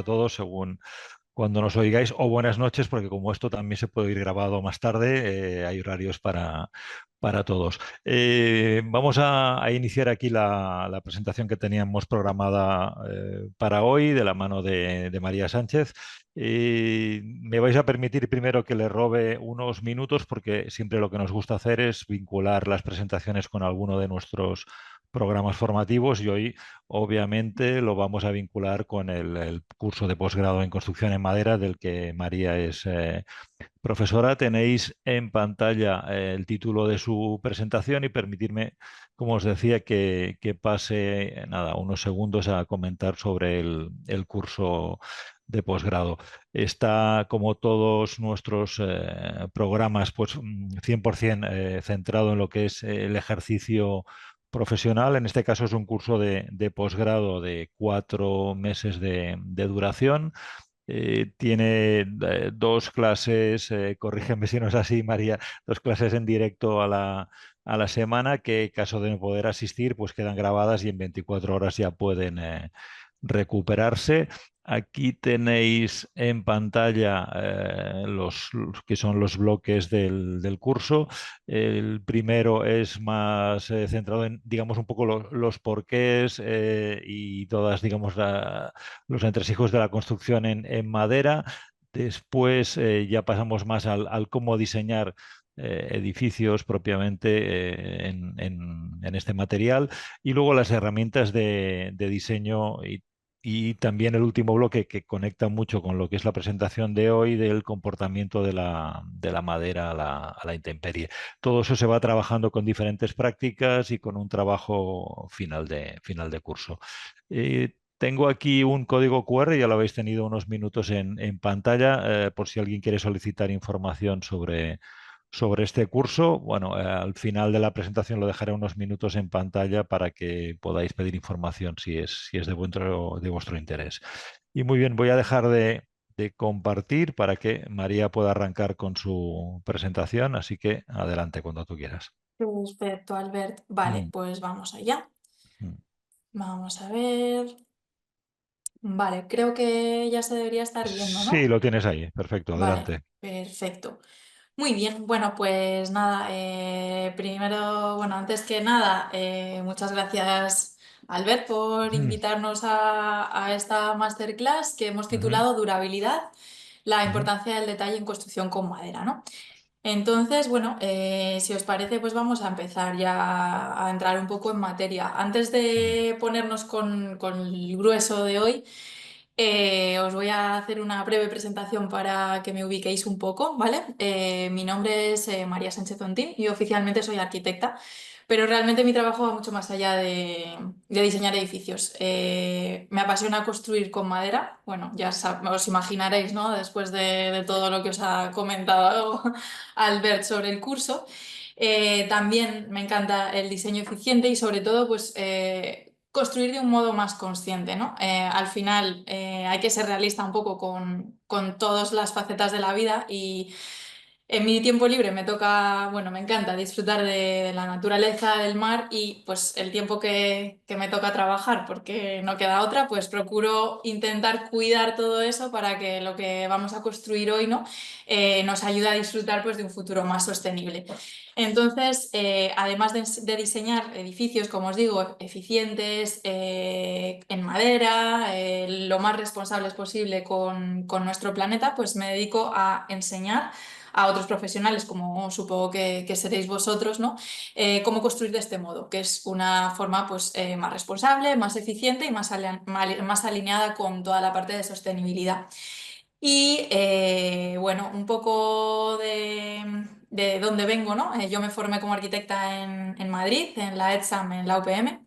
todos según cuando nos oigáis, o buenas noches, porque como esto también se puede ir grabado más tarde, hay horarios para todos. Vamos a iniciar aquí la presentación que teníamos programada para hoy, de la mano de María Sánchez. Me vais a permitir primero que le robe unos minutos, porque siempre lo que nos gusta hacer es vincular las presentaciones con alguno de nuestros programas formativos, y hoy obviamente lo vamos a vincular con el curso de posgrado en construcción en madera del que María es profesora. Tenéis en pantalla el título de su presentación y permitirme, como os decía, que pase nada, unos segundos a comentar sobre el curso de posgrado. Está, como todos nuestros programas, pues 100% centrado en lo que es el ejercicio profesional. En este caso es un curso de posgrado de 4 meses de duración. Tiene dos clases, corrígeme si no es así, María, dos clases en directo a la semana que, en caso de no poder asistir, pues quedan grabadas y en 24 horas ya pueden recuperarse. Aquí tenéis en pantalla los que son los bloques del curso. El primero es más centrado en, digamos, un poco los porqués y todas, digamos, los entresijos de la construcción en madera. Después ya pasamos más al cómo diseñar edificios propiamente en este material, y luego las herramientas de diseño, y también el último bloque que conecta mucho con lo que es la presentación de hoy, del comportamiento de la madera a la intemperie. Todo eso se va trabajando con diferentes prácticas y con un trabajo final de curso. Tengo aquí un código QR, ya lo habéis tenido unos minutos en pantalla, por si alguien quiere solicitar información sobre este curso. Bueno, al final de la presentación lo dejaré unos minutos en pantalla para que podáis pedir información si es de vuestro interés. Y muy bien, voy a dejar de compartir para que María pueda arrancar con su presentación, así que adelante cuando tú quieras. Perfecto, Albert. Vale, Mm, pues vamos allá. mm. Vamos a ver. Vale, creo que ya se debería estar viendo, Sí, ¿no? lo tienes ahí. Perfecto, Vale, adelante. perfecto. Muy bien, bueno, pues nada, primero, bueno, antes que nada, muchas gracias, Albert, por Mm, invitarnos a esta masterclass que hemos ujú, titulado Durabilidad, la ujú, importancia del detalle en construcción con madera, ¿no? Entonces, bueno, si os parece, pues vamos a empezar ya a entrar un poco en materia. Antes mm, de ponernos con el grueso de hoy, os voy a hacer una breve presentación para que me ubiquéis un poco, ¿vale? Mi nombre es María Sánchez Ontín y oficialmente soy arquitecta, pero realmente mi trabajo va mucho más allá de diseñar edificios. Me apasiona construir con madera. Bueno, ya os imaginaréis, ¿no? Después de todo lo que os ha comentado Albert sobre el curso. También me encanta el diseño eficiente y sobre todo, pues, construir de un modo más consciente, ¿no? Al final hay que ser realista un poco con todas las facetas de la vida y en mi tiempo libre me toca, bueno, me encanta disfrutar de la naturaleza, del mar y pues el tiempo que me toca trabajar, porque no queda otra, pues procuro intentar cuidar todo eso para que lo que vamos a construir hoy, ¿no? Nos ayude a disfrutar pues de un futuro más sostenible. Entonces, además de diseñar edificios, como os digo, eficientes, en madera, lo más responsables posible con nuestro planeta, pues me dedico a enseñar a otros profesionales, como supongo que seréis vosotros, ¿no? Cómo construir de este modo, que es una forma pues, más responsable, más eficiente y más alineada con toda la parte de sostenibilidad. Y bueno, un poco de dónde vengo, ¿no? Yo me formé como arquitecta en Madrid, en la ETSAM, en la UPM,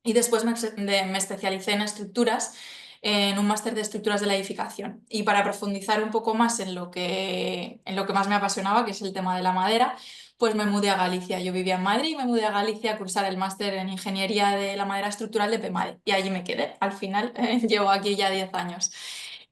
y después me especialicé en estructuras, en un máster de estructuras de la edificación. Y para profundizar un poco más en lo que más me apasionaba, que es el tema de la madera, pues me mudé a Galicia. Yo vivía en Madrid y me mudé a Galicia a cursar el máster en Ingeniería de la Madera Estructural de PEMADE. Y allí me quedé. Al final, llevo aquí ya 10 años.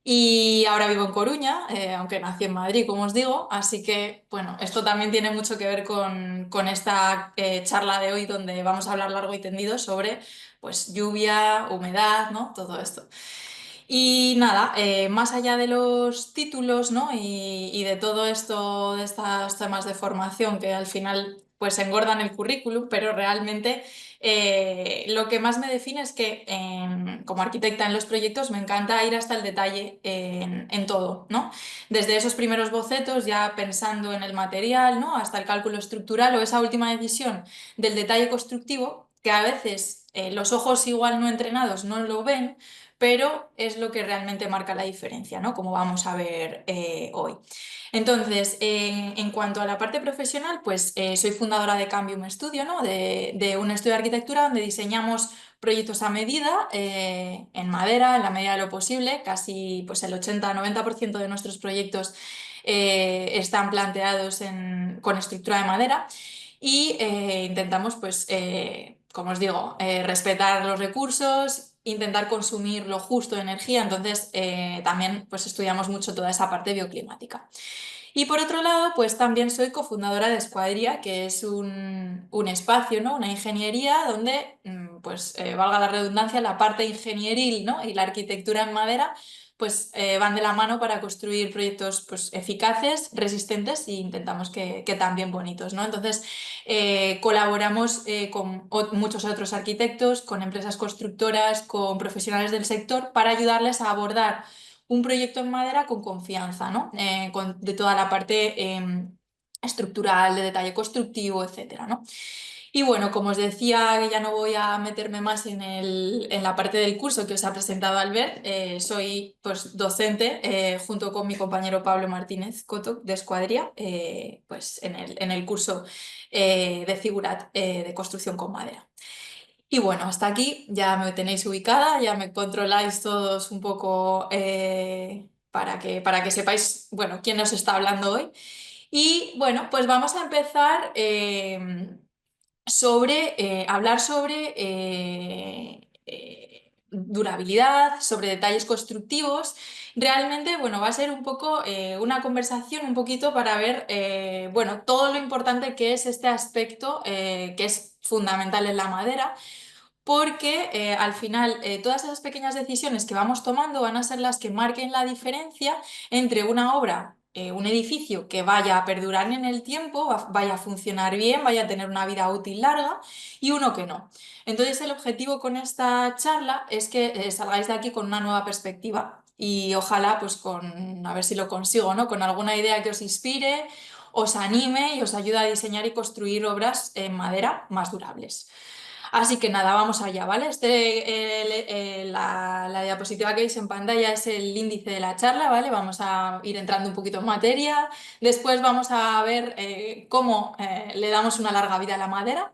Y ahora vivo en Coruña, aunque nací en Madrid, como os digo, así que, bueno, esto también tiene mucho que ver con esta charla de hoy, donde vamos a hablar largo y tendido sobre, pues, lluvia, humedad, ¿no? Todo esto. Y nada, más allá de los títulos, ¿no? y de todo esto, de estos temas de formación que al final pues engordan el currículum, pero realmente lo que más me define es que como arquitecta en los proyectos me encanta ir hasta el detalle en todo, ¿no? Desde esos primeros bocetos, ya pensando en el material, ¿no? Hasta el cálculo estructural o esa última decisión del detalle constructivo, que a veces los ojos igual no entrenados no lo ven, pero es lo que realmente marca la diferencia, ¿no? Como vamos a ver hoy. Entonces, en cuanto a la parte profesional, pues soy fundadora de Cambium Studio, ¿no? De un estudio de arquitectura donde diseñamos proyectos a medida, en madera, en la medida de lo posible. Casi pues, el 80-90% de nuestros proyectos están planteados con estructura de madera y intentamos, pues, como os digo, respetar los recursos, intentar consumir lo justo de energía, entonces también pues, estudiamos mucho toda esa parte bioclimática. Y por otro lado, pues también soy cofundadora de Escuadria, que es un espacio, ¿no? Una ingeniería donde, pues valga la redundancia, la parte ingenieril, ¿no? y la arquitectura en madera pues van de la mano para construir proyectos pues, eficaces, resistentes e intentamos que también bonitos, ¿no? Entonces, colaboramos con muchos otros arquitectos, con empresas constructoras, con profesionales del sector para ayudarles a abordar un proyecto en madera con confianza, ¿no? De toda la parte estructural, de detalle constructivo, etcétera, ¿no? Y bueno, como os decía, ya no voy a meterme más en la parte del curso que os ha presentado Albert. Soy pues, docente junto con mi compañero Pablo Martínez Coto de Escuadria, pues, en el curso de Figurat de construcción con madera. Y bueno, hasta aquí ya me tenéis ubicada, ya me controláis todos un poco para que sepáis, bueno, quién nos está hablando hoy. Y bueno, pues vamos a empezar hablar sobre durabilidad, sobre detalles constructivos. Realmente, bueno, va a ser un poco una conversación un poquito para ver, bueno, todo lo importante que es este aspecto que es fundamental en la madera porque al final todas esas pequeñas decisiones que vamos tomando van a ser las que marquen la diferencia entre una obra, un edificio que vaya a perdurar en el tiempo, vaya a funcionar bien, vaya a tener una vida útil larga y uno que no. Entonces el objetivo con esta charla es que salgáis de aquí con una nueva perspectiva y ojalá pues a ver si lo consigo, ¿no? Con alguna idea que os inspire, os anime y os ayude a diseñar y construir obras en madera más durables. Así que nada, vamos allá, ¿vale? La diapositiva que veis en pantalla es el índice de la charla, ¿vale? Vamos a ir entrando un poquito en materia. Después vamos a ver cómo le damos una larga vida a la madera,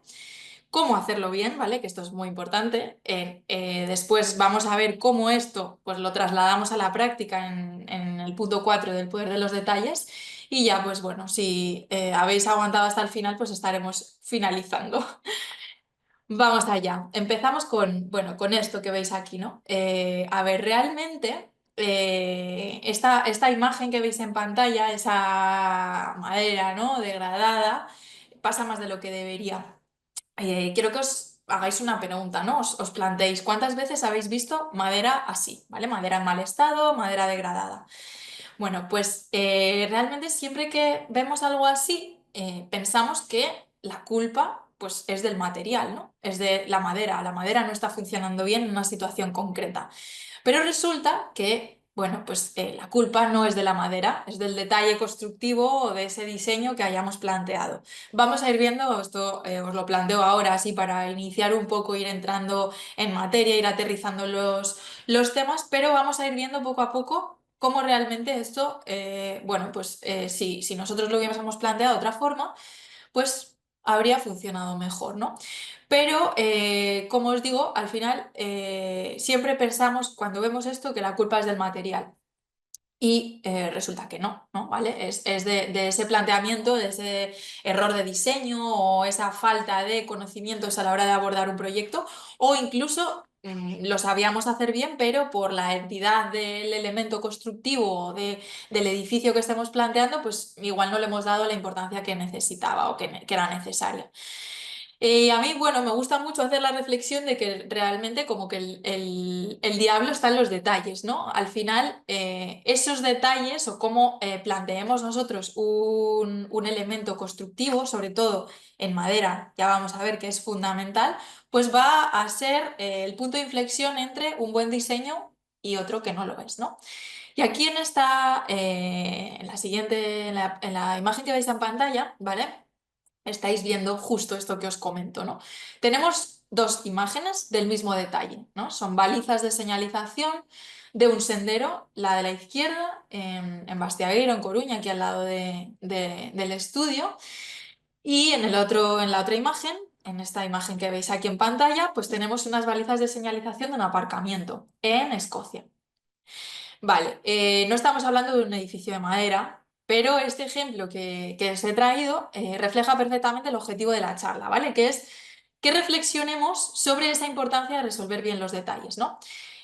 cómo hacerlo bien, ¿vale? Que esto es muy importante. Después vamos a ver cómo esto pues, lo trasladamos a la práctica en el punto 4 del poder de los detalles. Y ya, pues bueno, si habéis aguantado hasta el final, pues estaremos finalizando. Vamos allá. Empezamos bueno, con esto que veis aquí, ¿no? A ver, realmente esta imagen que veis en pantalla, esa madera, ¿no? Degradada, pasa más de lo que debería. Quiero que os hagáis una pregunta, ¿no? Os planteéis cuántas veces habéis visto madera así, ¿vale? Madera en mal estado, madera degradada. Bueno, pues realmente siempre que vemos algo así, pensamos que la culpa pues, es del material, ¿no? Es de la madera. La madera no está funcionando bien en una situación concreta. Pero resulta que, bueno, pues la culpa no es de la madera, es del detalle constructivo o de ese diseño que hayamos planteado. Vamos a ir viendo, esto os lo planteo ahora así para iniciar un poco, ir entrando en materia, ir aterrizando los temas, pero vamos a ir viendo poco a poco cómo realmente esto, bueno, pues si nosotros lo hubiésemos planteado de otra forma, pues habría funcionado mejor, ¿no? Pero, como os digo, al final siempre pensamos cuando vemos esto que la culpa es del material. Y resulta que no, ¿no? ¿Vale? Es de ese planteamiento, de ese error de diseño o esa falta de conocimientos a la hora de abordar un proyecto o incluso lo sabíamos hacer bien, pero por la entidad del elemento constructivo o del edificio que estemos planteando, pues igual no le hemos dado la importancia que necesitaba o que era necesaria. A mí, bueno, me gusta mucho hacer la reflexión de que realmente como que el diablo está en los detalles, ¿no? Al final, esos detalles o cómo planteemos nosotros un elemento constructivo, sobre todo en madera, ya vamos a ver que es fundamental, pues va a ser el punto de inflexión entre un buen diseño y otro que no lo es, ¿no? Y aquí en la siguiente, en la imagen que veis en pantalla, ¿vale? Estáis viendo justo esto que os comento, ¿no? Tenemos dos imágenes del mismo detalle, ¿no? Son balizas de señalización de un sendero, la de la izquierda, en Bastiagueiro, en Coruña, aquí al lado del estudio, y en el otro, en la otra imagen, en esta imagen que veis aquí en pantalla, pues tenemos unas balizas de señalización de un aparcamiento en Escocia. Vale, no estamos hablando de un edificio de madera, pero este ejemplo que os he traído refleja perfectamente el objetivo de la charla, ¿vale? Que es que reflexionemos sobre esa importancia de resolver bien los detalles, ¿no?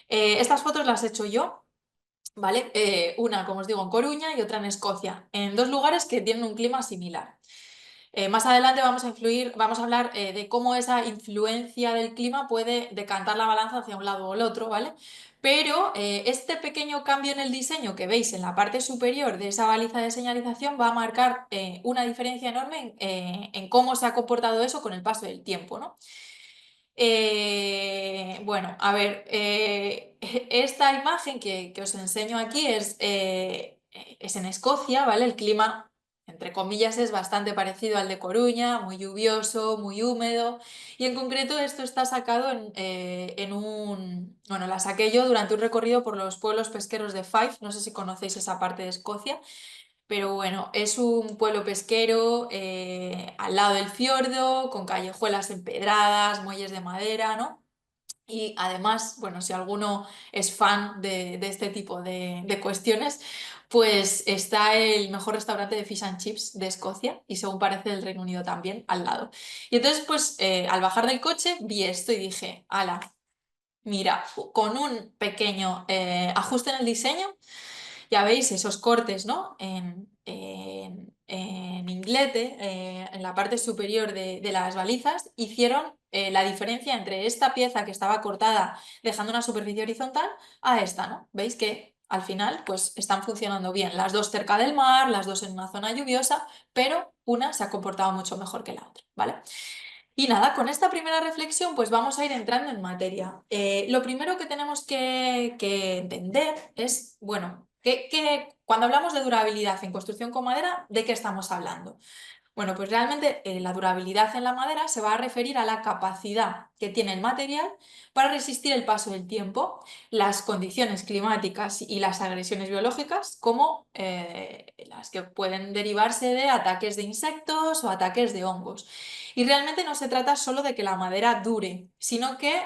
Estas fotos las he hecho yo, ¿vale? Una, como os digo, en Coruña y otra en Escocia, en dos lugares que tienen un clima similar. Más adelante vamos a hablar de cómo esa influencia del clima puede decantar la balanza hacia un lado o el otro, ¿vale? Pero este pequeño cambio en el diseño que veis en la parte superior de esa baliza de señalización va a marcar una diferencia enorme en cómo se ha comportado eso con el paso del tiempo, ¿no? Bueno, a ver, esta imagen que os enseño aquí es en Escocia, ¿vale? El clima, entre comillas, es bastante parecido al de Coruña, muy lluvioso, muy húmedo, y en concreto esto está sacado bueno, la saqué yo durante un recorrido por los pueblos pesqueros de Fife, no sé si conocéis esa parte de Escocia. Pero bueno, es un pueblo pesquero al lado del fiordo, con callejuelas empedradas, muelles de madera, ¿no? Y además, bueno, si alguno es fan de este tipo de cuestiones, pues está el mejor restaurante de fish and chips de Escocia y según parece del Reino Unido también al lado. Y entonces, pues al bajar del coche vi esto y dije, ala, mira, con un pequeño ajuste en el diseño ya veis esos cortes, ¿no? En inglete, en la parte superior de las balizas, hicieron la diferencia entre esta pieza que estaba cortada dejando una superficie horizontal a esta, ¿no? Veis que al final pues están funcionando bien, las dos cerca del mar, las dos en una zona lluviosa, pero una se ha comportado mucho mejor que la otra, ¿vale? Y nada, con esta primera reflexión pues vamos a ir entrando en materia. Lo primero que tenemos que entender es, bueno, cuando hablamos de durabilidad en construcción con madera, ¿de qué estamos hablando? Bueno, pues realmente la durabilidad en la madera se va a referir a la capacidad que tiene el material para resistir el paso del tiempo, las condiciones climáticas y las agresiones biológicas, como las que pueden derivarse de ataques de insectos o ataques de hongos. Y realmente no se trata solo de que la madera dure, sino que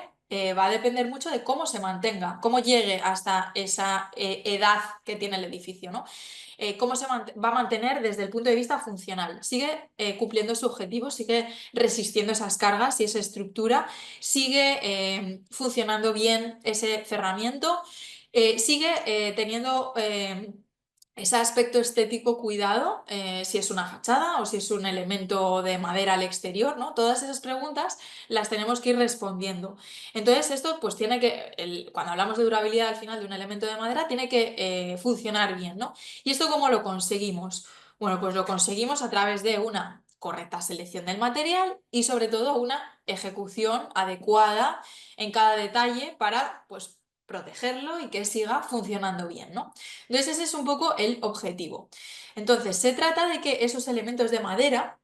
va a depender mucho de cómo se mantenga, cómo llegue hasta esa edad que tiene el edificio, ¿no? Cómo va a mantener desde el punto de vista funcional. Sigue cumpliendo su objetivo, sigue resistiendo esas cargas y esa estructura, sigue funcionando bien ese cerramiento, sigue teniendo ese aspecto estético cuidado, si es una fachada o si es un elemento de madera al exterior, ¿no? Todas esas preguntas las tenemos que ir respondiendo. Entonces, esto pues tiene cuando hablamos de durabilidad al final de un elemento de madera, tiene que funcionar bien, ¿no? ¿Y esto cómo lo conseguimos? Bueno, pues lo conseguimos a través de una correcta selección del material y sobre todo una ejecución adecuada en cada detalle para, pues, protegerlo y que siga funcionando bien, ¿no? Entonces ese es un poco el objetivo. Entonces se trata de que esos elementos de madera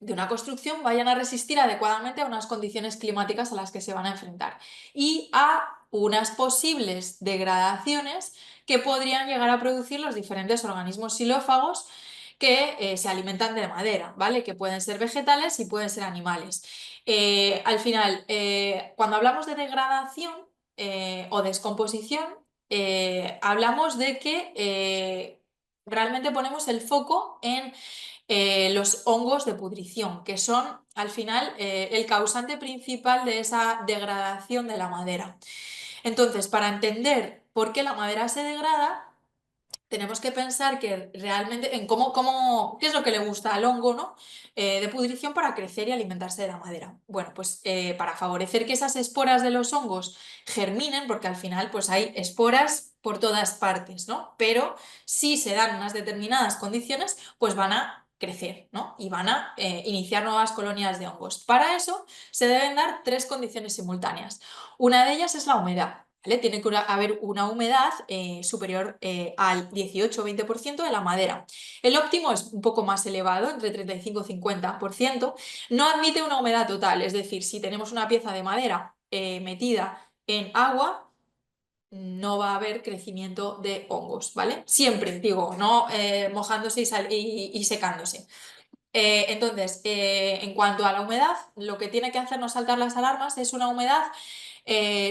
de una construcción vayan a resistir adecuadamente a unas condiciones climáticas a las que se van a enfrentar y a unas posibles degradaciones que podrían llegar a producir los diferentes organismos xilófagos que se alimentan de madera, ¿vale? Que pueden ser vegetales y pueden ser animales. Al final, cuando hablamos de degradación o descomposición, hablamos de que realmente ponemos el foco en los hongos de pudrición, que son al final el causante principal de esa degradación de la madera. Entonces, para entender por qué la madera se degrada, tenemos que pensar que realmente en qué es lo que le gusta al hongo, ¿no? De pudrición para crecer y alimentarse de la madera. Bueno, pues para favorecer que esas esporas de los hongos germinen, porque al final pues hay esporas por todas partes, ¿no? Pero si se dan unas determinadas condiciones, pues van a crecer, ¿no? Y van a iniciar nuevas colonias de hongos. Para eso se deben dar tres condiciones simultáneas. Una de ellas es la humedad. ¿Vale? Tiene que haber una humedad superior al 18 o 20% de la madera. El óptimo es un poco más elevado, entre 35 y 50%. No admite una humedad total, es decir, si tenemos una pieza de madera metida en agua, no va a haber crecimiento de hongos, ¿vale? Siempre, digo, no mojándose y secándose. En cuanto a la humedad, lo que tiene que hacernos saltar las alarmas es una humedad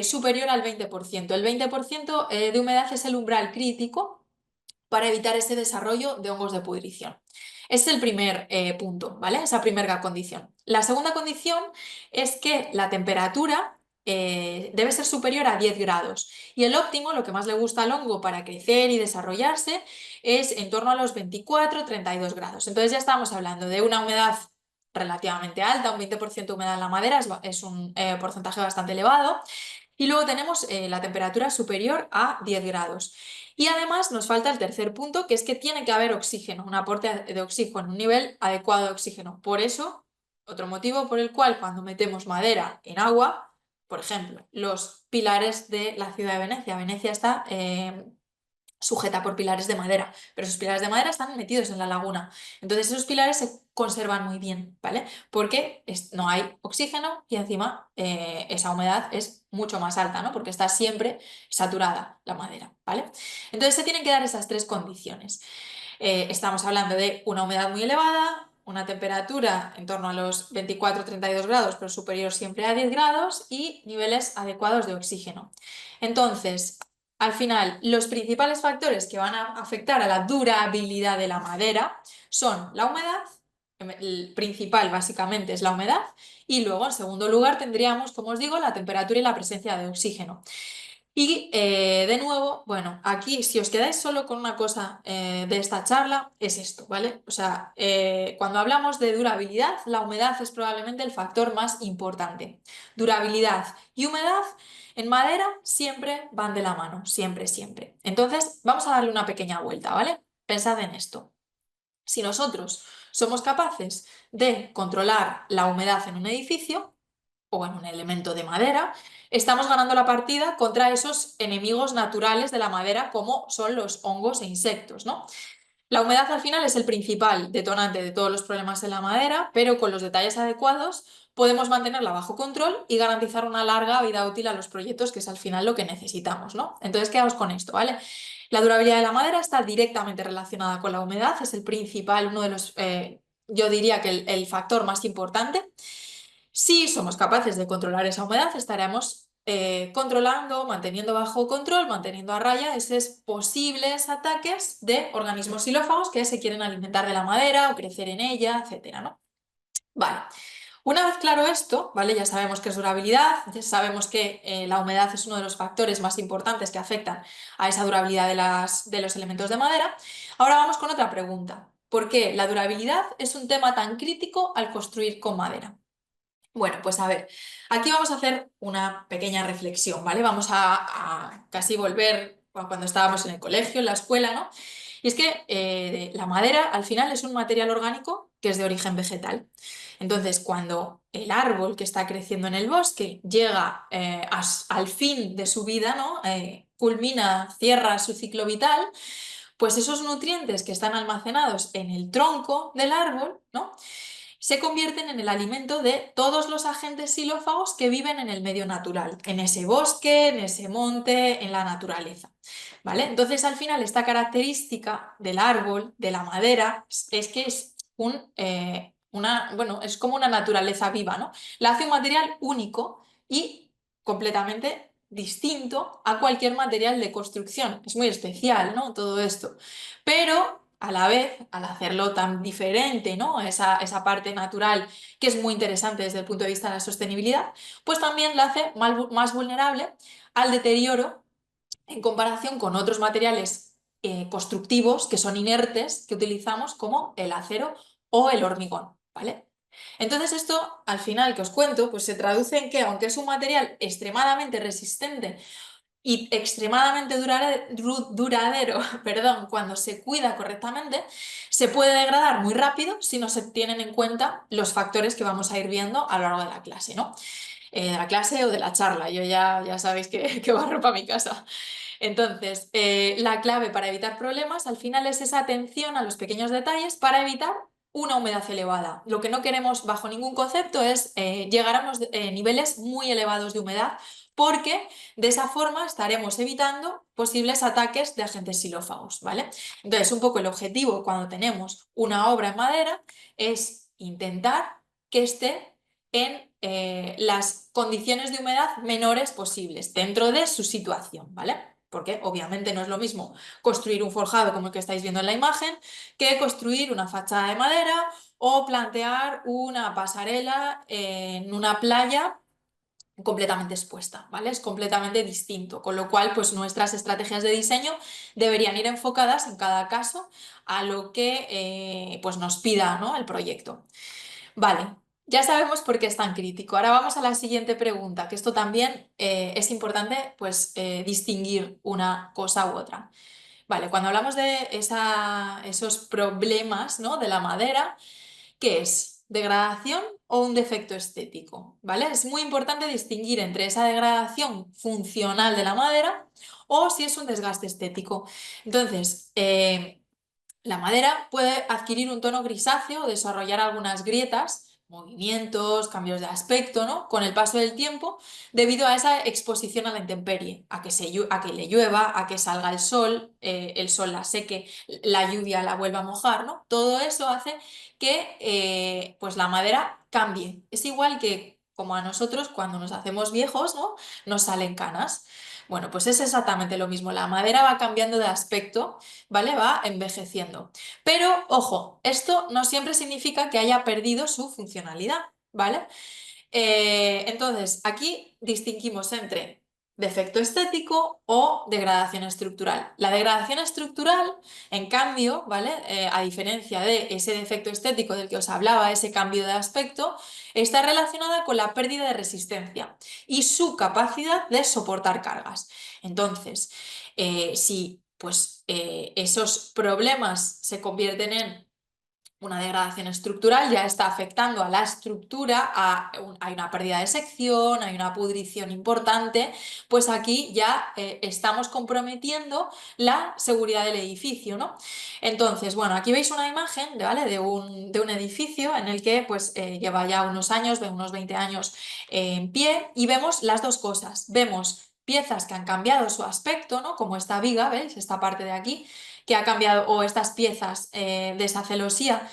superior al 20%. El 20% de humedad es el umbral crítico para evitar ese desarrollo de hongos de pudrición. Ese es el primer punto, ¿vale? Esa primera condición. La segunda condición es que la temperatura debe ser superior a 10 grados y el óptimo, lo que más le gusta al hongo para crecer y desarrollarse, es en torno a los 24-32 grados. Entonces ya estamos hablando de una humedad relativamente alta, un 20% de humedad en la madera es un porcentaje bastante elevado. Y luego tenemos la temperatura superior a 10 grados. Y además nos falta el tercer punto, que es que tiene que haber oxígeno, un aporte de oxígeno, un nivel adecuado de oxígeno. Por eso, otro motivo por el cual cuando metemos madera en agua, por ejemplo, los pilares de la ciudad de Venecia. Venecia está sujeta por pilares de madera, pero esos pilares de madera están metidos en la laguna. Entonces esos pilares se conservan muy bien, ¿vale? Porque no hay oxígeno y encima esa humedad es mucho más alta, ¿no? Porque está siempre saturada la madera, ¿vale? Entonces se tienen que dar esas tres condiciones. Estamos hablando de una humedad muy elevada, una temperatura en torno a los 24-32 grados, pero superior siempre a 10 grados y niveles adecuados de oxígeno. Entonces, al final, los principales factores que van a afectar a la durabilidad de la madera son la humedad, el principal básicamente es la humedad, y luego en segundo lugar tendríamos, como os digo, la temperatura y la presencia de oxígeno. Y de nuevo, bueno, aquí si os quedáis solo con una cosa de esta charla, es esto, ¿vale? O sea, cuando hablamos de durabilidad, la humedad es probablemente el factor más importante. Durabilidad y humedad en madera siempre van de la mano, siempre, siempre. Entonces, vamos a darle una pequeña vuelta, ¿vale? Pensad en esto. Si nosotros somos capaces de controlar la humedad en un edificio, o en un elemento de madera, estamos ganando la partida contra esos enemigos naturales de la madera como son los hongos e insectos, ¿no? La humedad al final es el principal detonante de todos los problemas en la madera, pero con los detalles adecuados podemos mantenerla bajo control y garantizar una larga vida útil a los proyectos, que es al final lo que necesitamos, ¿no? Entonces, quedaos con esto, ¿vale? La durabilidad de la madera está directamente relacionada con la humedad, es el principal, uno de los, yo diría que el factor más importante. Si somos capaces de controlar esa humedad, estaremos controlando, manteniendo bajo control, manteniendo a raya esos posibles ataques de organismos xilófagos que se quieren alimentar de la madera o crecer en ella, etcétera, ¿no? Vale. Una vez claro esto, ¿vale? Ya sabemos que es durabilidad, ya sabemos que la humedad es uno de los factores más importantes que afectan a esa durabilidad de los elementos de madera. Ahora vamos con otra pregunta. ¿Por qué la durabilidad es un tema tan crítico al construir con madera? Bueno, pues a ver, aquí vamos a hacer una pequeña reflexión, ¿vale? Vamos a casi volver a cuando estábamos en el colegio, en la escuela, ¿no? Y es que la madera al final es un material orgánico que es de origen vegetal. Entonces, cuando el árbol que está creciendo en el bosque llega al fin de su vida, ¿no? Culmina, cierra su ciclo vital, pues esos nutrientes que están almacenados en el tronco del árbol, ¿no? Se convierten en el alimento de todos los agentes xilófagos que viven en el medio natural, en ese bosque, en ese monte, en la naturaleza. ¿Vale? Entonces, al final, esta característica del árbol, de la madera, es que es bueno, es como una naturaleza viva, ¿no? La hace un material único y completamente distinto a cualquier material de construcción. Es muy especial, ¿no? Todo esto. Pero a la vez, al hacerlo tan diferente, ¿no? Esa parte natural que es muy interesante desde el punto de vista de la sostenibilidad, pues también la hace más vulnerable al deterioro en comparación con otros materiales constructivos que son inertes que utilizamos como el acero o el hormigón, ¿vale? Entonces esto, al final que os cuento, pues se traduce en que aunque es un material extremadamente resistente y extremadamente duradero, perdón, cuando se cuida correctamente, se puede degradar muy rápido si no se tienen en cuenta los factores que vamos a ir viendo a lo largo de la clase, ¿no? De la clase o de la charla, yo ya sabéis que barro para mi casa. Entonces, la clave para evitar problemas al final es esa atención a los pequeños detalles para evitar una humedad elevada. Lo que no queremos bajo ningún concepto es llegar a unos niveles muy elevados de humedad, porque de esa forma estaremos evitando posibles ataques de agentes xilófagos, ¿vale? Entonces, un poco el objetivo cuando tenemos una obra en madera es intentar que esté en las condiciones de humedad menores posibles dentro de su situación, ¿vale? Porque obviamente no es lo mismo construir un forjado como el que estáis viendo en la imagen que construir una fachada de madera o plantear una pasarela en una playa completamente expuesta, ¿vale? Es completamente distinto, con lo cual pues nuestras estrategias de diseño deberían ir enfocadas en cada caso a lo que pues nos pida, ¿no?, el proyecto. Vale, ya sabemos por qué es tan crítico. Ahora vamos a la siguiente pregunta, que esto también es importante pues distinguir una cosa u otra. Vale, cuando hablamos de esos problemas, ¿no?, de la madera, ¿qué es? ¿Degradación o un defecto estético? ¿Vale? Es muy importante distinguir entre esa degradación funcional de la madera o si es un desgaste estético. Entonces, la madera puede adquirir un tono grisáceo o desarrollar algunas grietas, movimientos, cambios de aspecto, ¿no?, con el paso del tiempo, debido a esa exposición a la intemperie, a que le llueva, a que salga el sol la seque, la lluvia la vuelva a mojar, ¿no? Todo eso hace que pues la madera cambie. Es igual que como a nosotros cuando nos hacemos viejos, ¿no?, nos salen canas. Bueno, pues es exactamente lo mismo. La madera va cambiando de aspecto, ¿vale? Va envejeciendo. Pero, ojo, esto no siempre significa que haya perdido su funcionalidad, ¿vale? Entonces, aquí distinguimos entre defecto estético o degradación estructural. La degradación estructural, en cambio, ¿vale? A diferencia de ese defecto estético del que os hablaba, ese cambio de aspecto, está relacionada con la pérdida de resistencia y su capacidad de soportar cargas. Entonces, si pues, esos problemas se convierten en una degradación estructural, ya está afectando a la estructura, hay una pérdida de sección, hay una pudrición importante, pues aquí ya estamos comprometiendo la seguridad del edificio, ¿no? Entonces, bueno, aquí veis una imagen, ¿vale?, de un edificio en el que pues lleva ya unos años, de unos 20 años en pie, y vemos las dos cosas. Vemos piezas que han cambiado su aspecto, ¿no?, como esta viga, ¿veis? Esta parte de aquí, que ha cambiado, o estas piezas de esa celosía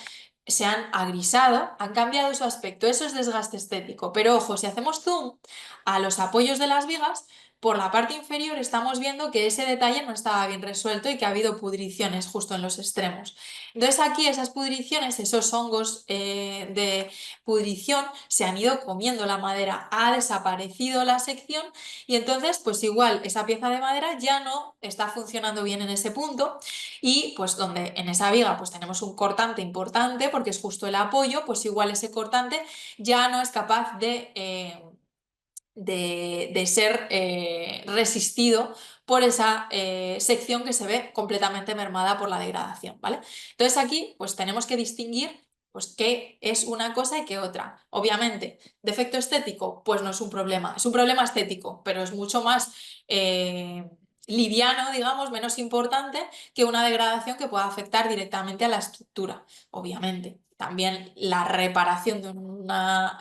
se han agrisado, han cambiado su aspecto. Eso es desgaste estético. Pero ojo, si hacemos zoom a los apoyos de las vigas, por la parte inferior estamos viendo que ese detalle no estaba bien resuelto y que ha habido pudriciones justo en los extremos. Entonces aquí esas pudriciones, esos hongos de pudrición se han ido comiendo la madera, ha desaparecido la sección y entonces pues igual esa pieza de madera ya no está funcionando bien en ese punto, y pues donde en esa viga pues tenemos un cortante importante porque es justo el apoyo, pues igual ese cortante ya no es capaz de ser resistido por esa sección que se ve completamente mermada por la degradación, ¿vale? Entonces aquí pues tenemos que distinguir pues qué es una cosa y qué otra. Obviamente, defecto estético, pues no es un problema, es un problema estético, pero es mucho más liviano, digamos, menos importante que una degradación que pueda afectar directamente a la estructura, obviamente. También la reparación de una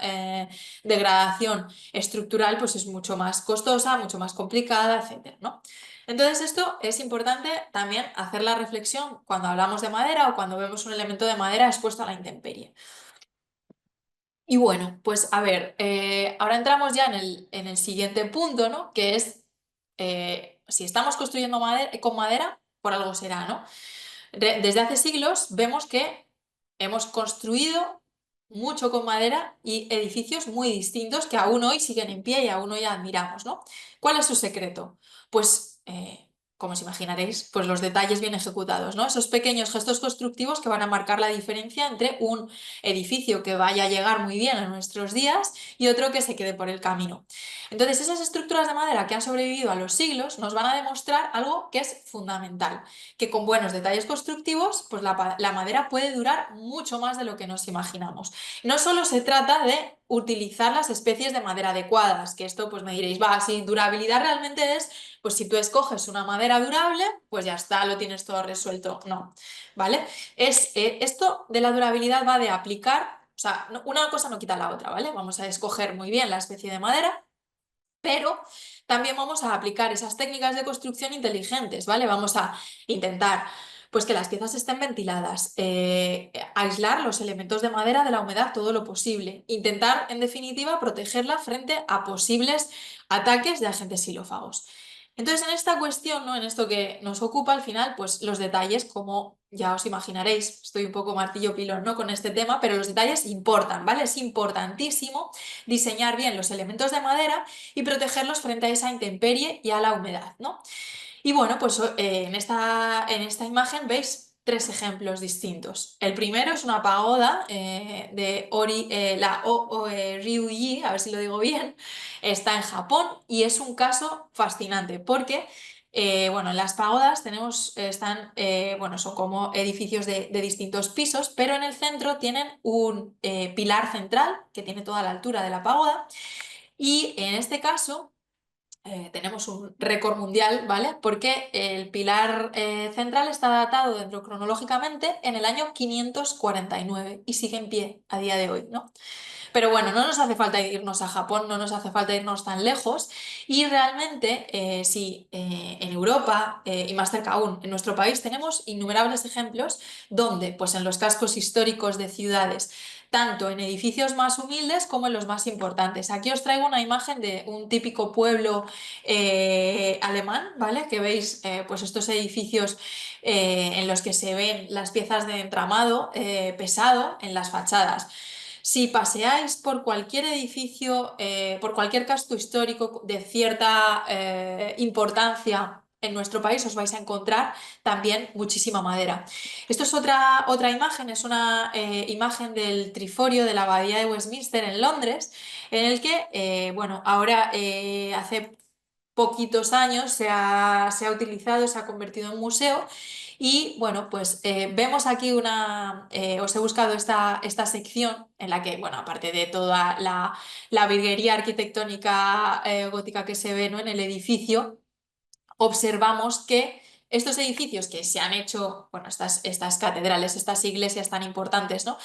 degradación estructural pues es mucho más costosa, mucho más complicada, etcétera, ¿no? Entonces esto es importante también hacer la reflexión cuando hablamos de madera o cuando vemos un elemento de madera expuesto a la intemperie. Y bueno, pues a ver, ahora entramos ya en el siguiente punto, ¿no?, que es si estamos construyendo con madera, por algo será, ¿no? Desde hace siglos vemos que hemos construido mucho con madera y edificios muy distintos que aún hoy siguen en pie y aún hoy admiramos, ¿no? ¿Cuál es su secreto? Pues como os imaginaréis, pues los detalles bien ejecutados, ¿no? Esos pequeños gestos constructivos que van a marcar la diferencia entre un edificio que vaya a llegar muy bien a nuestros días y otro que se quede por el camino. Entonces, esas estructuras de madera que han sobrevivido a los siglos nos van a demostrar algo que es fundamental, que con buenos detalles constructivos, pues la madera puede durar mucho más de lo que nos imaginamos. No solo se trata de utilizar las especies de madera adecuadas, que esto pues me diréis, va, si durabilidad realmente es, pues si tú escoges una madera durable, pues ya está, lo tienes todo resuelto. No, ¿vale? Esto de la durabilidad va de aplicar, o sea, una cosa no quita la otra, ¿vale? Vamos a escoger muy bien la especie de madera, pero también vamos a aplicar esas técnicas de construcción inteligentes, ¿vale? Vamos a intentar pues que las piezas estén ventiladas, aislar los elementos de madera de la humedad todo lo posible, intentar en definitiva protegerla frente a posibles ataques de agentes xilófagos. Entonces, en esta cuestión, ¿no? En esto que nos ocupa al final, pues los detalles, como ya os imaginaréis, estoy un poco martillo pilón, ¿no? Con este tema, pero los detalles importan, ¿vale? Es importantísimo diseñar bien los elementos de madera y protegerlos frente a esa intemperie y a la humedad, ¿no? Y bueno, pues en esta imagen veis tres ejemplos distintos. El primero es una pagoda de Ryuji, a ver si lo digo bien, está en Japón y es un caso fascinante porque bueno, en las pagodas bueno, son como edificios de distintos pisos, pero en el centro tienen un pilar central que tiene toda la altura de la pagoda y en este caso tenemos un récord mundial, ¿vale? Porque el pilar central está datado dentro cronológicamente en el año 549 y sigue en pie a día de hoy, ¿no? Pero bueno, no nos hace falta irnos a Japón, no nos hace falta irnos tan lejos y realmente sí, en Europa y más cerca aún, en nuestro país tenemos innumerables ejemplos donde, pues en los cascos históricos de ciudades, tanto en edificios más humildes como en los más importantes. Aquí os traigo una imagen de un típico pueblo alemán, ¿vale? Que veis pues estos edificios en los que se ven las piezas de entramado pesado en las fachadas. Si paseáis por cualquier edificio, por cualquier casco histórico de cierta importancia en nuestro país, os vais a encontrar también muchísima madera. Esto es otra imagen, es una imagen del triforio de la Abadía de Westminster en Londres, en el que, bueno, ahora hace poquitos años se ha utilizado, se ha convertido en museo y bueno, pues vemos aquí os he buscado esta sección en la que, bueno, aparte de toda la virguería arquitectónica gótica que se ve, ¿no? En el edificio, observamos que estos edificios que se han hecho, bueno, estas catedrales, estas iglesias tan importantes, ¿no?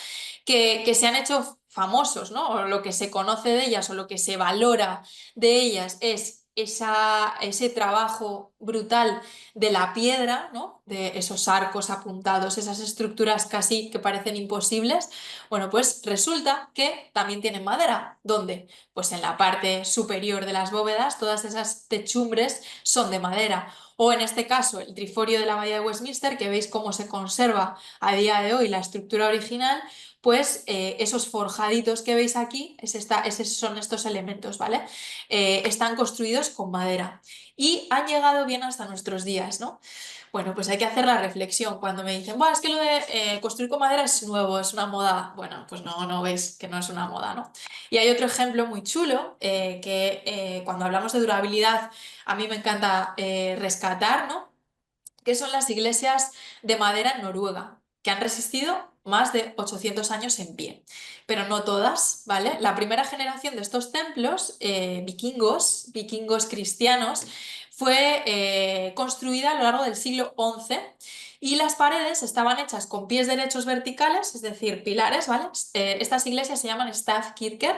Que se han hecho famosos, ¿no? O lo que se conoce de ellas o lo que se valora de ellas es ese trabajo brutal de la piedra, ¿no? De esos arcos apuntados, esas estructuras casi que parecen imposibles. Bueno, pues resulta que también tienen madera. ¿Dónde? Pues en la parte superior de las bóvedas, todas esas techumbres son de madera. O en este caso, el triforio de la Abadía de Westminster, que veis cómo se conserva a día de hoy la estructura original, pues esos forjaditos que veis aquí, esos son estos elementos, ¿vale? Están construidos con madera y han llegado bien hasta nuestros días, ¿no? Bueno, pues hay que hacer la reflexión. Cuando me dicen, es que lo de construir con madera es nuevo, es una moda. Bueno, pues no, no veis que no es una moda, ¿no? Y hay otro ejemplo muy chulo que cuando hablamos de durabilidad a mí me encanta rescatar, ¿no? Que son las iglesias de madera en Noruega, que han resistido más de 800 años en pie. Pero no todas, ¿vale? La primera generación de estos templos, vikingos cristianos, fue construida a lo largo del siglo XI y las paredes estaban hechas con pies derechos verticales, es decir, pilares, ¿vale? Estas iglesias se llaman Stavkirker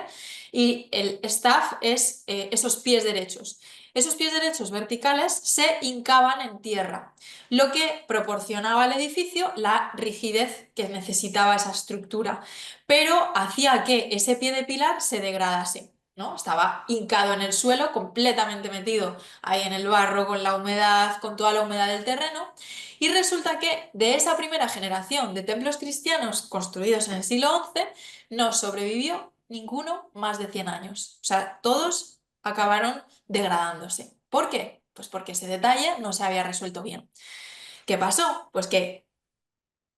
y el staff es esos pies derechos. Esos pies derechos verticales se hincaban en tierra, lo que proporcionaba al edificio la rigidez que necesitaba esa estructura, pero hacía que ese pie de pilar se degradase, ¿no? Estaba hincado en el suelo, completamente metido ahí en el barro, con la humedad, con toda la humedad del terreno, y resulta que de esa primera generación de templos cristianos construidos en el siglo XI no sobrevivió ninguno más de 100 años. O sea, todos acabaron degradándose. ¿Por qué? Pues porque ese detalle no se había resuelto bien. ¿Qué pasó? Pues que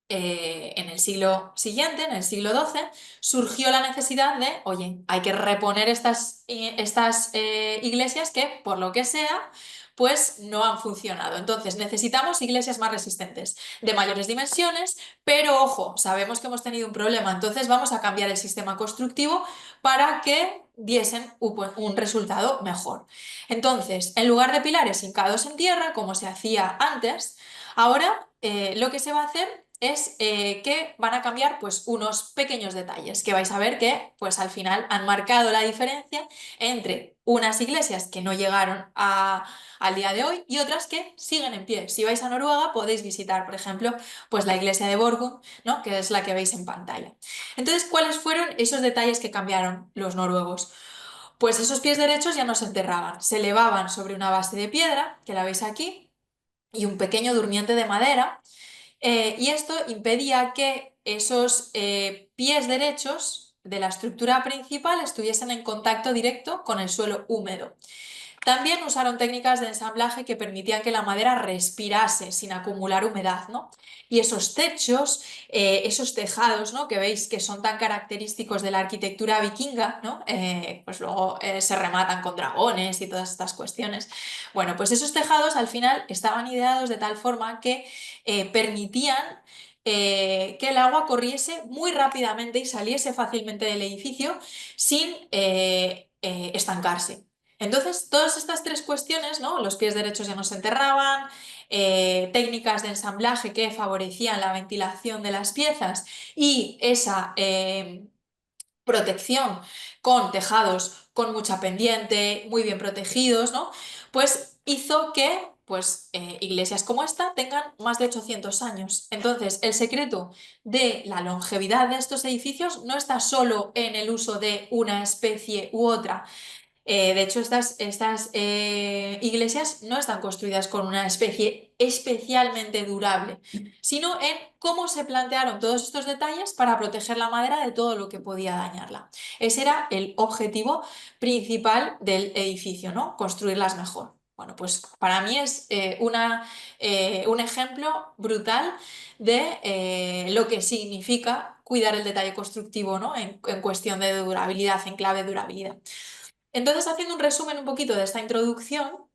en el siglo siguiente, en el siglo XII, surgió la necesidad de, oye, hay que reponer estas iglesias que, por lo que sea, pues no han funcionado. Entonces necesitamos iglesias más resistentes, de mayores dimensiones, pero ojo, sabemos que hemos tenido un problema, entonces vamos a cambiar el sistema constructivo para que diesen un resultado mejor. Entonces, en lugar de pilares hincados en tierra, como se hacía antes, ahora lo que se va a hacer es que van a cambiar pues unos pequeños detalles que vais a ver que pues al final han marcado la diferencia entre unas iglesias que no llegaron al día de hoy y otras que siguen en pie. Si vais a Noruega podéis visitar, por ejemplo, pues la iglesia de Borgund, ¿no? Que es la que veis en pantalla. Entonces, ¿cuáles fueron esos detalles que cambiaron los noruegos? Pues esos pies derechos ya no se enterraban, se elevaban sobre una base de piedra, que la veis aquí, y un pequeño durmiente de madera, y esto impedía que esos pies derechos de la estructura principal estuviesen en contacto directo con el suelo húmedo. También usaron técnicas de ensamblaje que permitían que la madera respirase sin acumular humedad, ¿no? Y esos techos, esos tejados, ¿no? Que veis que son tan característicos de la arquitectura vikinga, ¿no? Pues luego se rematan con dragones y todas estas cuestiones. Bueno, pues esos tejados al final estaban ideados de tal forma que permitían que el agua corriese muy rápidamente y saliese fácilmente del edificio sin estancarse. Entonces, todas estas tres cuestiones, ¿no? Los pies derechos ya no se enterraban, técnicas de ensamblaje que favorecían la ventilación de las piezas y esa protección con tejados con mucha pendiente, muy bien protegidos, ¿no? Pues hizo que pues, iglesias como esta tengan más de 800 años. Entonces, el secreto de la longevidad de estos edificios no está solo en el uso de una especie u otra. De hecho, estas iglesias no están construidas con una especie especialmente durable, sino en cómo se plantearon todos estos detalles para proteger la madera de todo lo que podía dañarla. Ese era el objetivo principal del edificio, ¿no? Construirlas mejor. Bueno, pues para mí es un ejemplo brutal de lo que significa cuidar el detalle constructivo, ¿no? En cuestión de durabilidad, en clave de durabilidad. Entonces, haciendo un resumen un poquito de esta introducción,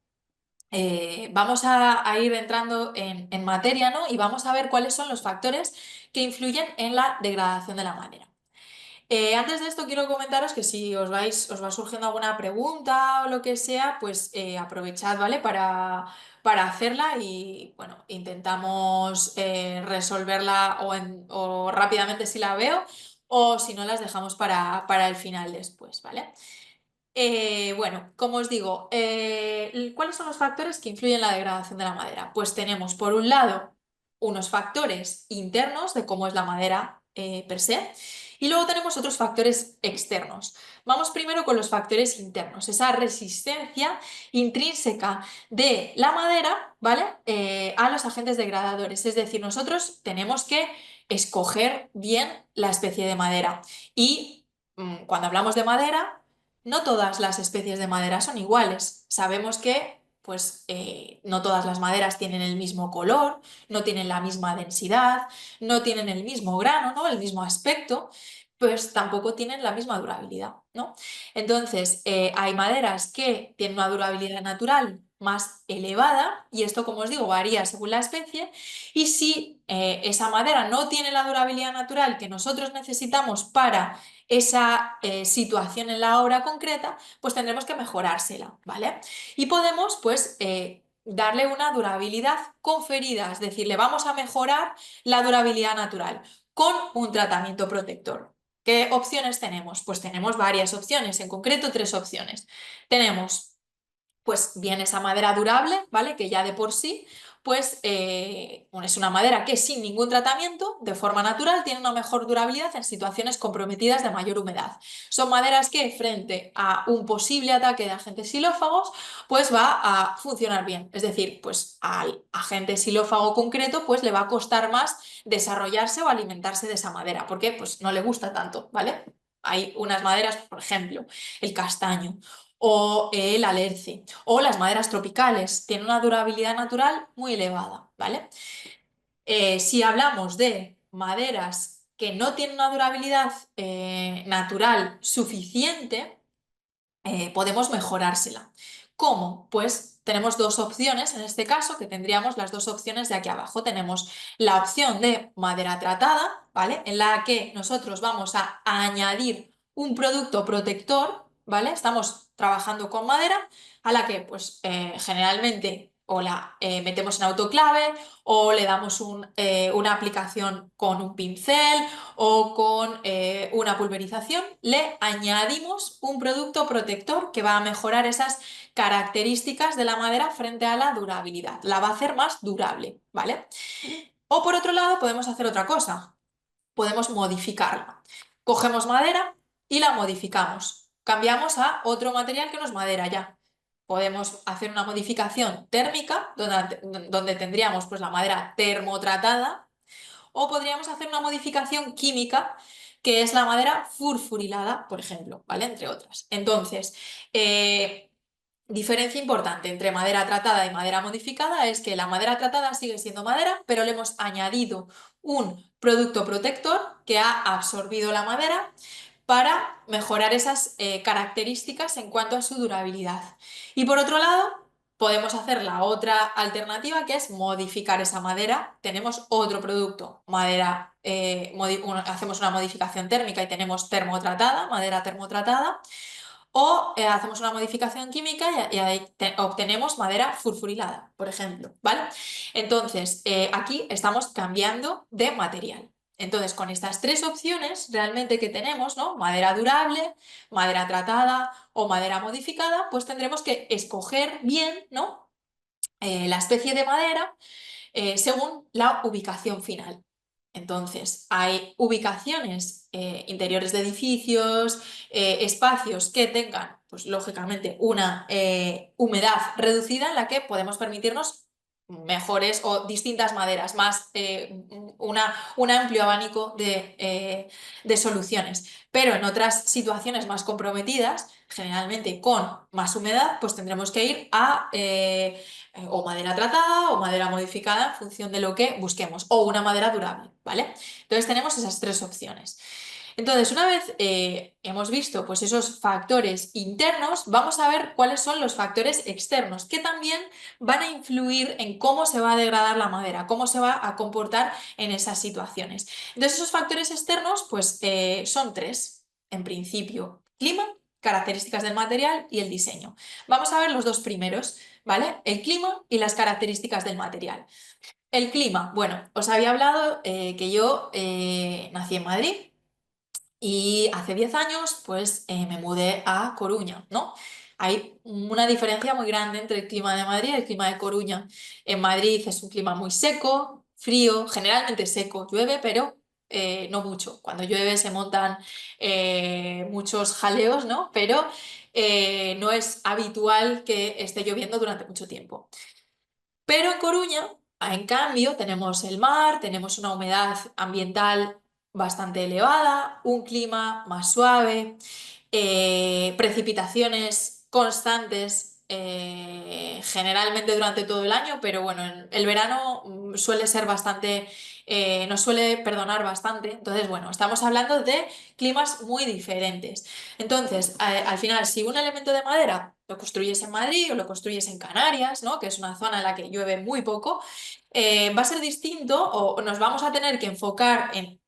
vamos a ir entrando en materia, ¿no? Y vamos a ver cuáles son los factores que influyen en la degradación de la madera. Antes de esto, quiero comentaros que si os va surgiendo alguna pregunta o lo que sea, pues aprovechad, ¿vale? Para hacerla y, bueno, intentamos resolverla o rápidamente si la veo o si no, las dejamos para el final después, ¿vale? Bueno, como os digo, ¿cuáles son los factores que influyen en la degradación de la madera? Pues tenemos, por un lado, unos factores internos de cómo es la madera per se, y luego tenemos otros factores externos. Vamos primero con los factores internos, esa resistencia intrínseca de la madera, ¿vale? A los agentes degradadores. Es decir, nosotros tenemos que escoger bien la especie de madera. Y cuando hablamos de madera, no todas las especies de madera son iguales. Sabemos que pues, no todas las maderas tienen el mismo color, no tienen la misma densidad, no tienen el mismo grano, ¿no? El mismo aspecto, pues tampoco tienen la misma durabilidad, ¿no? Entonces, hay maderas que tienen una durabilidad natural más elevada y esto, como os digo, varía según la especie y si esa madera no tiene la durabilidad natural que nosotros necesitamos para esa situación en la obra concreta, pues tendremos que mejorársela, ¿vale? Y podemos, pues, darle una durabilidad conferida, es decir, le vamos a mejorar la durabilidad natural con un tratamiento protector. ¿Qué opciones tenemos? Pues tenemos varias opciones, en concreto tres opciones. Tenemos pues bien esa madera durable, ¿vale? Que ya de por sí, pues bueno, es una madera que sin ningún tratamiento, de forma natural, tiene una mejor durabilidad en situaciones comprometidas de mayor humedad. Son maderas que frente a un posible ataque de agentes xilófagos, pues va a funcionar bien. Es decir, pues al agente xilófago concreto, pues le va a costar más desarrollarse o alimentarse de esa madera, porque pues no le gusta tanto, ¿vale? Hay unas maderas, por ejemplo, el castaño o el alerce, o las maderas tropicales, tienen una durabilidad natural muy elevada, ¿vale? Si hablamos de maderas que no tienen una durabilidad natural suficiente, podemos mejorársela. ¿Cómo? Pues tenemos dos opciones en este caso, que tendríamos las dos opciones de aquí abajo. Tenemos la opción de madera tratada, ¿vale? En la que nosotros vamos a añadir un producto protector, ¿vale? Estamos trabajando con madera a la que pues generalmente o la metemos en autoclave o le damos una aplicación con un pincel o con una pulverización, le añadimos un producto protector que va a mejorar esas características de la madera frente a la durabilidad. La va a hacer más durable, ¿vale? O por otro lado, podemos hacer otra cosa. Podemos modificarla. Cogemos madera y la modificamos. Cambiamos a otro material que no es madera ya. Podemos hacer una modificación térmica donde tendríamos pues, la madera termotratada o podríamos hacer una modificación química, que es la madera furfurilada, por ejemplo, ¿vale? Entre otras. Entonces, diferencia importante entre madera tratada y madera modificada es que la madera tratada sigue siendo madera, pero le hemos añadido un producto protector que ha absorbido la madera para mejorar esas características en cuanto a su durabilidad. Y por otro lado, podemos hacer la otra alternativa que es modificar esa madera. Tenemos otro producto, madera, hacemos una modificación térmica y tenemos termotratada, madera termotratada. O hacemos una modificación química y ahí obtenemos madera furfurilada, por ejemplo, ¿vale? Entonces, aquí estamos cambiando de material. Entonces, con estas tres opciones realmente que tenemos, ¿no? Madera durable, madera tratada o madera modificada, pues tendremos que escoger bien, ¿no? La especie de madera según la ubicación final. Entonces, hay ubicaciones interiores de edificios, espacios que tengan, pues lógicamente, una humedad reducida en la que podemos permitirnos mejores o distintas maderas, más un amplio abanico de soluciones. Pero en otras situaciones más comprometidas, generalmente con más humedad, pues tendremos que ir a o madera tratada o madera modificada en función de lo que busquemos, o una madera durable, ¿vale? Entonces tenemos esas tres opciones. Entonces, una vez hemos visto pues, esos factores internos, vamos a ver cuáles son los factores externos, que también van a influir en cómo se va a degradar la madera, cómo se va a comportar en esas situaciones. Entonces, esos factores externos pues, son tres, en principio, clima, características del material y el diseño. Vamos a ver los dos primeros, ¿vale? El clima y las características del material. El clima, bueno, os había hablado que yo nací en Madrid y hace 10 años pues me mudé a Coruña, ¿no? Hay una diferencia muy grande entre el clima de Madrid y el clima de Coruña. En Madrid es un clima muy seco, frío, generalmente seco, llueve, pero no mucho. Cuando llueve se montan muchos jaleos, ¿no? Pero no es habitual que esté lloviendo durante mucho tiempo. Pero en Coruña, en cambio, tenemos el mar, tenemos una humedad ambiental bastante elevada, un clima más suave, precipitaciones constantes generalmente durante todo el año, pero bueno, el verano suele ser bastante, nos suele perdonar bastante. Entonces, bueno, estamos hablando de climas muy diferentes. Entonces, al final, si un elemento de madera lo construyes en Madrid o lo construyes en Canarias, ¿no? Que es una zona en la que llueve muy poco, va a ser distinto o nos vamos a tener que enfocar en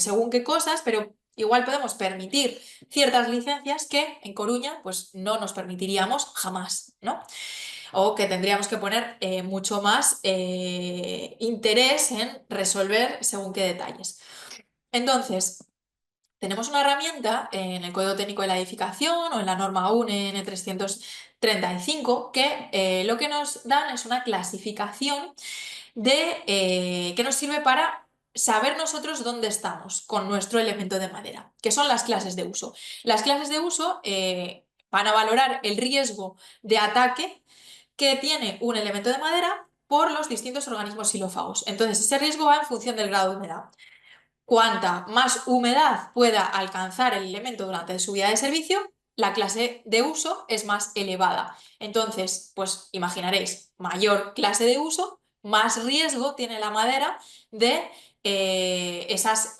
según qué cosas, pero igual podemos permitir ciertas licencias que en Coruña pues no nos permitiríamos jamás, ¿no? O que tendríamos que poner mucho más interés en resolver según qué detalles. Entonces, tenemos una herramienta en el Código Técnico de la Edificación o en la norma UNE N335 que lo que nos dan es una clasificación que nos sirve para saber nosotros dónde estamos con nuestro elemento de madera, que son las clases de uso. Las clases de uso van a valorar el riesgo de ataque que tiene un elemento de madera por los distintos organismos xilófagos. Entonces, ese riesgo va en función del grado de humedad. Cuanta más humedad pueda alcanzar el elemento durante su vida de servicio, la clase de uso es más elevada. Entonces, pues imaginaréis, mayor clase de uso, más riesgo tiene la madera de esas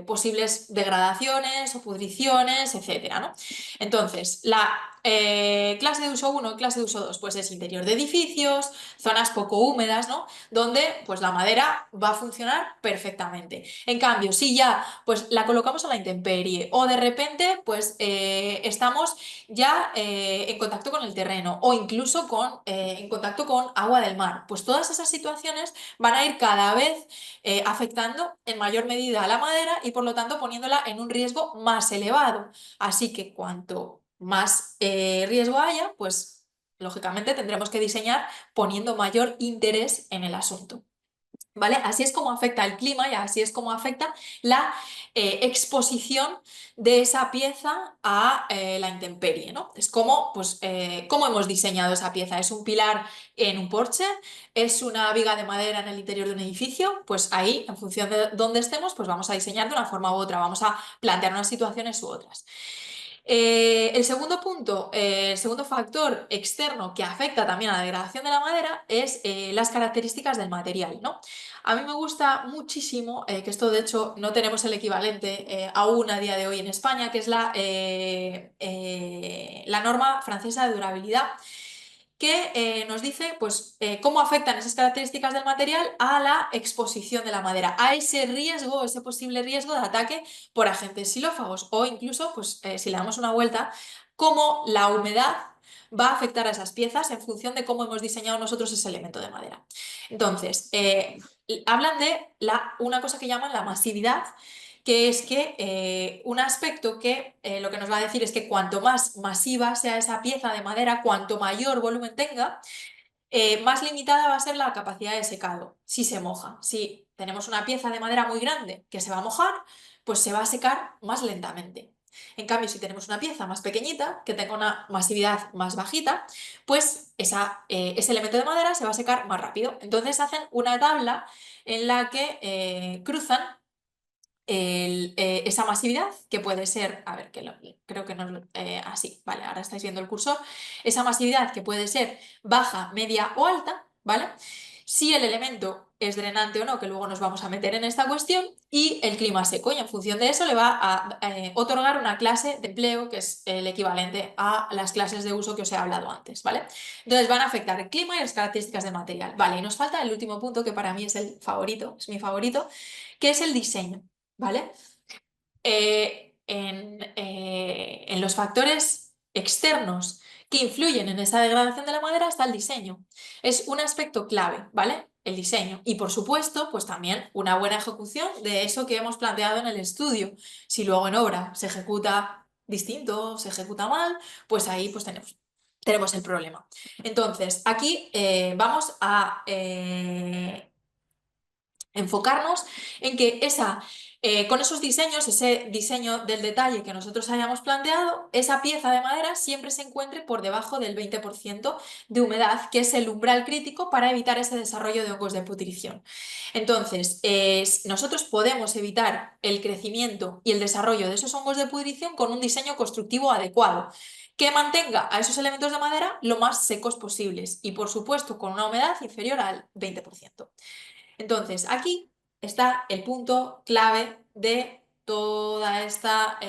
posibles degradaciones o pudriciones, etcétera, ¿no? Entonces, la clase de uso 1 y clase de uso 2 pues es interior de edificios, zonas poco húmedas, ¿no? Donde pues la madera va a funcionar perfectamente. En cambio, si ya pues la colocamos a la intemperie o de repente pues estamos ya en contacto con el terreno o incluso en contacto con agua del mar, pues todas esas situaciones van a ir cada vez afectando en mayor medida a la madera y por lo tanto poniéndola en un riesgo más elevado. Así que cuanto más riesgo haya, pues lógicamente tendremos que diseñar poniendo mayor interés en el asunto. ¿Vale? Así es como afecta el clima y así es como afecta la exposición de esa pieza a la intemperie, ¿no? Es como, pues, cómo hemos diseñado esa pieza. ¿Es un pilar en un porche? ¿Es una viga de madera en el interior de un edificio? Pues ahí, en función de dónde estemos, pues vamos a diseñar de una forma u otra, vamos a plantear unas situaciones u otras. El segundo punto, el segundo factor externo que afecta también a la degradación de la madera es las características del material, ¿no? A mí me gusta muchísimo, que esto de hecho no tenemos el equivalente aún a día de hoy en España, que es la norma francesa de durabilidad que nos dice pues, cómo afectan esas características del material a la exposición de la madera, a ese riesgo, ese posible riesgo de ataque por agentes xilófagos o incluso, pues, si le damos una vuelta, cómo la humedad va a afectar a esas piezas en función de cómo hemos diseñado nosotros ese elemento de madera. Entonces, hablan de una cosa que llaman la masividad, que es que un aspecto que lo que nos va a decir es que cuanto más masiva sea esa pieza de madera, cuanto mayor volumen tenga, más limitada va a ser la capacidad de secado si se moja. Si tenemos una pieza de madera muy grande que se va a mojar, pues se va a secar más lentamente. En cambio, si tenemos una pieza más pequeñita, que tenga una masividad más bajita, pues ese elemento de madera se va a secar más rápido. Entonces hacen una tabla en la que cruzan esa masividad, que puede ser, a ver, creo que no, así, vale, ahora estáis viendo el cursor, esa masividad que puede ser baja, media o alta, ¿vale? Si el elemento es drenante o no, que luego nos vamos a meter en esta cuestión, y el clima seco, y en función de eso le va a otorgar una clase de empleo, que es el equivalente a las clases de uso que os he hablado antes, ¿vale? Entonces van a afectar el clima y las características del material, ¿vale? Y nos falta el último punto, que para mí es el favorito, es mi favorito, que es el diseño. ¿Vale? En los factores externos que influyen en esa degradación de la madera está el diseño. Es un aspecto clave, ¿vale? El diseño. Y por supuesto, pues también una buena ejecución de eso que hemos planteado en el estudio. Si luego en obra se ejecuta distinto, se ejecuta mal, pues ahí pues tenemos el problema. Entonces, aquí vamos a enfocarnos en que con esos diseños, ese diseño del detalle que nosotros hayamos planteado, esa pieza de madera siempre se encuentre por debajo del 20% de humedad, que es el umbral crítico para evitar ese desarrollo de hongos de putrición. Entonces, nosotros podemos evitar el crecimiento y el desarrollo de esos hongos de pudrición con un diseño constructivo adecuado, que mantenga a esos elementos de madera lo más secos posibles y, por supuesto, con una humedad inferior al 20%. Entonces, aquí está el punto clave de toda esta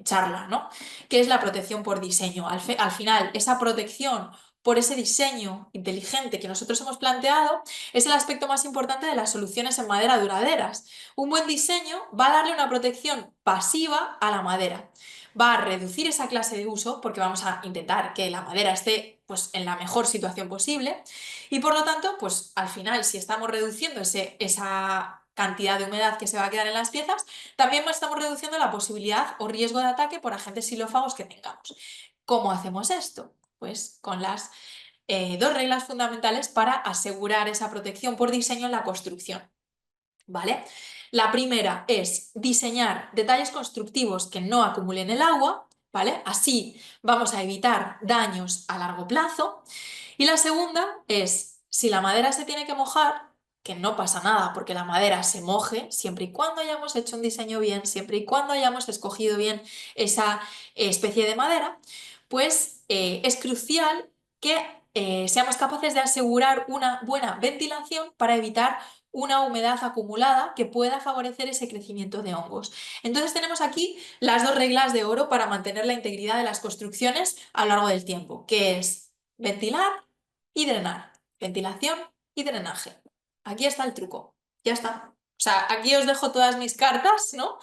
charla, ¿no? Que es la protección por diseño. Al final, esa protección por ese diseño inteligente que nosotros hemos planteado es el aspecto más importante de las soluciones en madera duraderas. Un buen diseño va a darle una protección pasiva a la madera. Va a reducir esa clase de uso porque vamos a intentar que la madera esté pues, en la mejor situación posible y por lo tanto, pues al final, si estamos reduciendo esa cantidad de humedad que se va a quedar en las piezas, también estamos reduciendo la posibilidad o riesgo de ataque por agentes xilófagos que tengamos. ¿Cómo hacemos esto? Pues con las dos reglas fundamentales para asegurar esa protección por diseño en la construcción. ¿Vale? La primera es diseñar detalles constructivos que no acumulen el agua, ¿vale? Así vamos a evitar daños a largo plazo. Y la segunda es, si la madera se tiene que mojar, que no pasa nada porque la madera se moje, siempre y cuando hayamos hecho un diseño bien, siempre y cuando hayamos escogido bien esa especie de madera, pues es crucial que seamos capaces de asegurar una buena ventilación para evitar una humedad acumulada que pueda favorecer ese crecimiento de hongos. Entonces tenemos aquí las dos reglas de oro para mantener la integridad de las construcciones a lo largo del tiempo, que es ventilar y drenar. Ventilación y drenaje. Aquí está el truco. Ya está. O sea, aquí os dejo todas mis cartas, ¿no?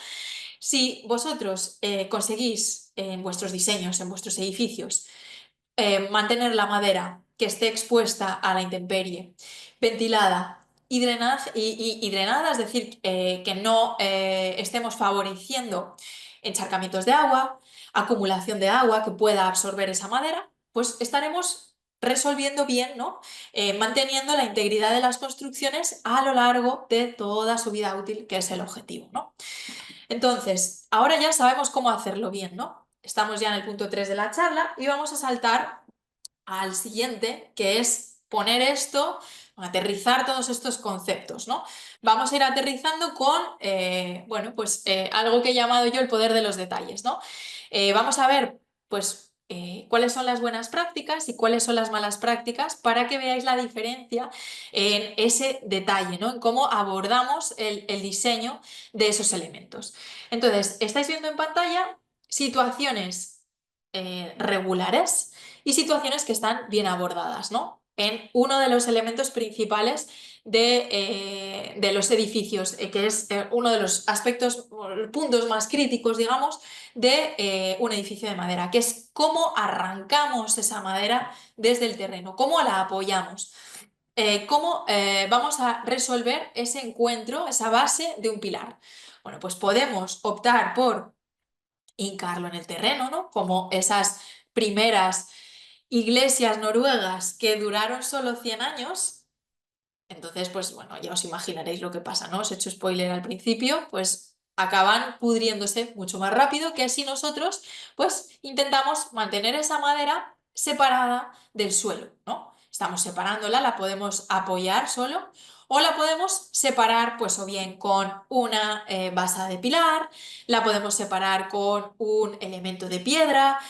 Si vosotros conseguís en vuestros diseños, en vuestros edificios, mantener la madera que esté expuesta a la intemperie, ventilada y drenada, es decir, que no estemos favoreciendo encharcamientos de agua, acumulación de agua que pueda absorber esa madera, pues estaremos resolviendo bien, ¿no? Manteniendo la integridad de las construcciones a lo largo de toda su vida útil, que es el objetivo, ¿no? Entonces, ahora ya sabemos cómo hacerlo bien, ¿no? Estamos ya en el punto 3 de la charla y vamos a saltar al siguiente, que es poner esto, aterrizar todos estos conceptos, ¿no? Vamos a ir aterrizando con, bueno, pues algo que he llamado yo el poder de los detalles, ¿no? Vamos a ver, pues, cuáles son las buenas prácticas y cuáles son las malas prácticas para que veáis la diferencia en ese detalle, ¿no? En cómo abordamos el diseño de esos elementos. Entonces, estáis viendo en pantalla situaciones regulares y situaciones que están bien abordadas, ¿no? En uno de los elementos principales de los edificios, que es uno de los aspectos, puntos más críticos, digamos, de un edificio de madera, que es cómo arrancamos esa madera desde el terreno, cómo la apoyamos. ¿Cómo vamos a resolver ese encuentro, esa base de un pilar? Bueno, pues podemos optar por hincarlo en el terreno, ¿no? Como esas primeras iglesias noruegas que duraron solo 100 años. Entonces, pues bueno, ya os imaginaréis lo que pasa, ¿no? Os he hecho spoiler al principio, pues acaban pudriéndose mucho más rápido que si nosotros, pues intentamos mantener esa madera separada del suelo, ¿no? Estamos separándola, la podemos apoyar solo o la podemos separar, pues o bien con una basa de pilar, la podemos separar con un elemento de piedra,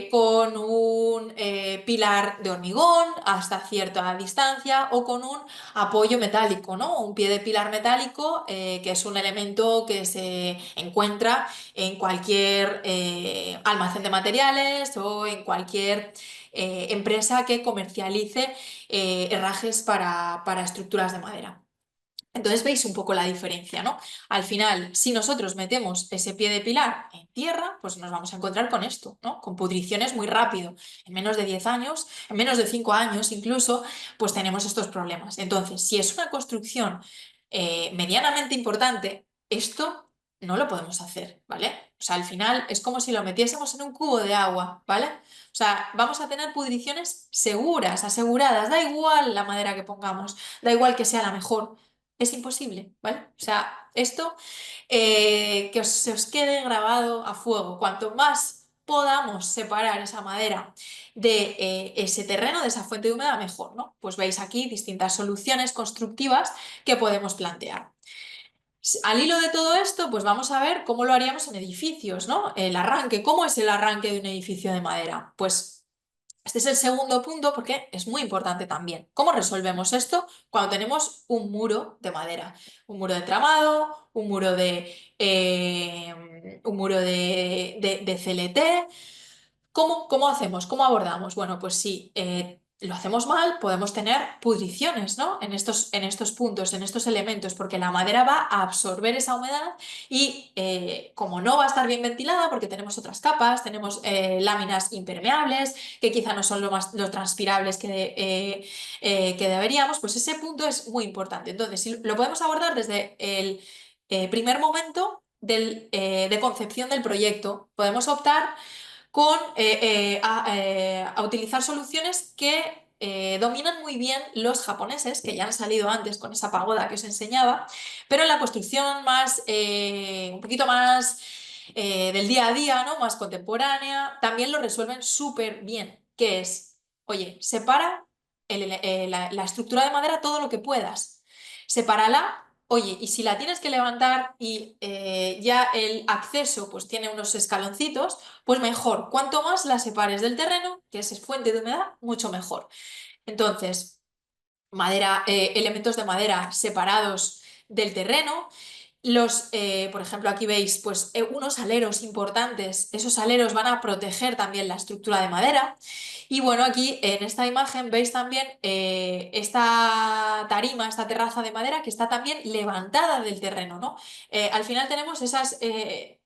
con un pilar de hormigón hasta cierta distancia o con un apoyo metálico, ¿no? Un pie de pilar metálico, que es un elemento que se encuentra en cualquier almacén de materiales o en cualquier empresa que comercialice herrajes para estructuras de madera. Entonces veis un poco la diferencia, ¿no? Al final, si nosotros metemos ese pie de pilar en tierra, pues nos vamos a encontrar con esto, ¿no? Con pudriciones muy rápido. En menos de 10 años, en menos de 5 años incluso, pues tenemos estos problemas. Entonces, si es una construcción medianamente importante, esto no lo podemos hacer, ¿vale? O sea, al final es como si lo metiésemos en un cubo de agua, ¿vale? O sea, vamos a tener pudriciones seguras, aseguradas, da igual la madera que pongamos, da igual que sea la mejor. Es imposible, ¿vale? O sea, esto que se os quede grabado a fuego. Cuanto más podamos separar esa madera de ese terreno, de esa fuente de humedad, mejor, ¿no? Pues veis aquí distintas soluciones constructivas que podemos plantear. Al hilo de todo esto, pues vamos a ver cómo lo haríamos en edificios, ¿no? El arranque, ¿cómo es el arranque de un edificio de madera? Pues este es el segundo punto porque es muy importante también. ¿Cómo resolvemos esto cuando tenemos un muro de madera? Un muro de tramado, un muro de CLT. ¿Cómo hacemos? ¿Cómo abordamos? Bueno, pues si lo hacemos mal, podemos tener pudriciones, ¿no? En estos puntos, en estos elementos, porque la madera va a absorber esa humedad y como no va a estar bien ventilada, porque tenemos otras capas, tenemos láminas impermeables, que quizá no son lo transpirables que deberíamos, pues ese punto es muy importante. Entonces, si lo podemos abordar desde el primer momento de concepción del proyecto, podemos optar a utilizar soluciones que dominan muy bien los japoneses, que ya han salido antes con esa pagoda que os enseñaba, pero en la construcción más, un poquito más del día a día, ¿no? Más contemporánea, también lo resuelven súper bien, que es, oye, separa la estructura de madera todo lo que puedas. Sepárala. Oye, y si la tienes que levantar y ya el acceso pues tiene unos escaloncitos, pues mejor. Cuanto más la separes del terreno, que es fuente de humedad, mucho mejor. Entonces, madera, elementos de madera separados del terreno. Por ejemplo, aquí veis pues, unos aleros importantes. Esos aleros van a proteger también la estructura de madera. Y bueno, aquí en esta imagen veis también esta tarima, esta terraza de madera que está también levantada del terreno, ¿no? Al final tenemos eh,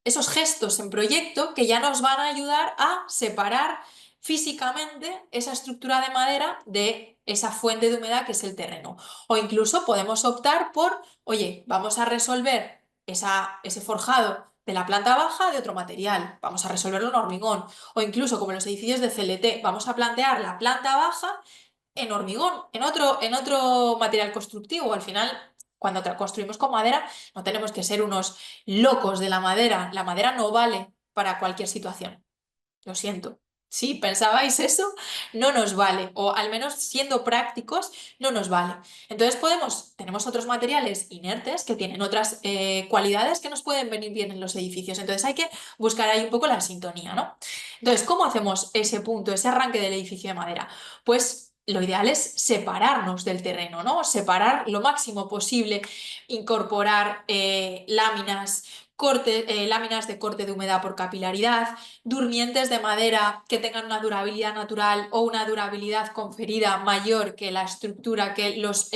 esos gestos en proyecto que ya nos van a ayudar a separar físicamente esa estructura de madera de esa fuente de humedad que es el terreno. O incluso podemos optar por, oye, vamos a resolver ese forjado de la planta baja de otro material, vamos a resolverlo en hormigón. O incluso como en los edificios de CLT, vamos a plantear la planta baja en hormigón, en otro material constructivo. Al final, cuando construimos con madera, no tenemos que ser unos locos de la madera. La madera no vale para cualquier situación. Lo siento. Si pensabais eso, no nos vale, o al menos siendo prácticos, no nos vale. Entonces tenemos otros materiales inertes que tienen otras cualidades que nos pueden venir bien en los edificios. Entonces hay que buscar ahí un poco la sintonía, ¿no? Entonces, ¿cómo hacemos ese punto, ese arranque del edificio de madera? Pues lo ideal es separarnos del terreno, ¿no? Separar lo máximo posible, incorporar láminas de corte de humedad por capilaridad, durmientes de madera que tengan una durabilidad natural o una durabilidad conferida mayor que la estructura, que los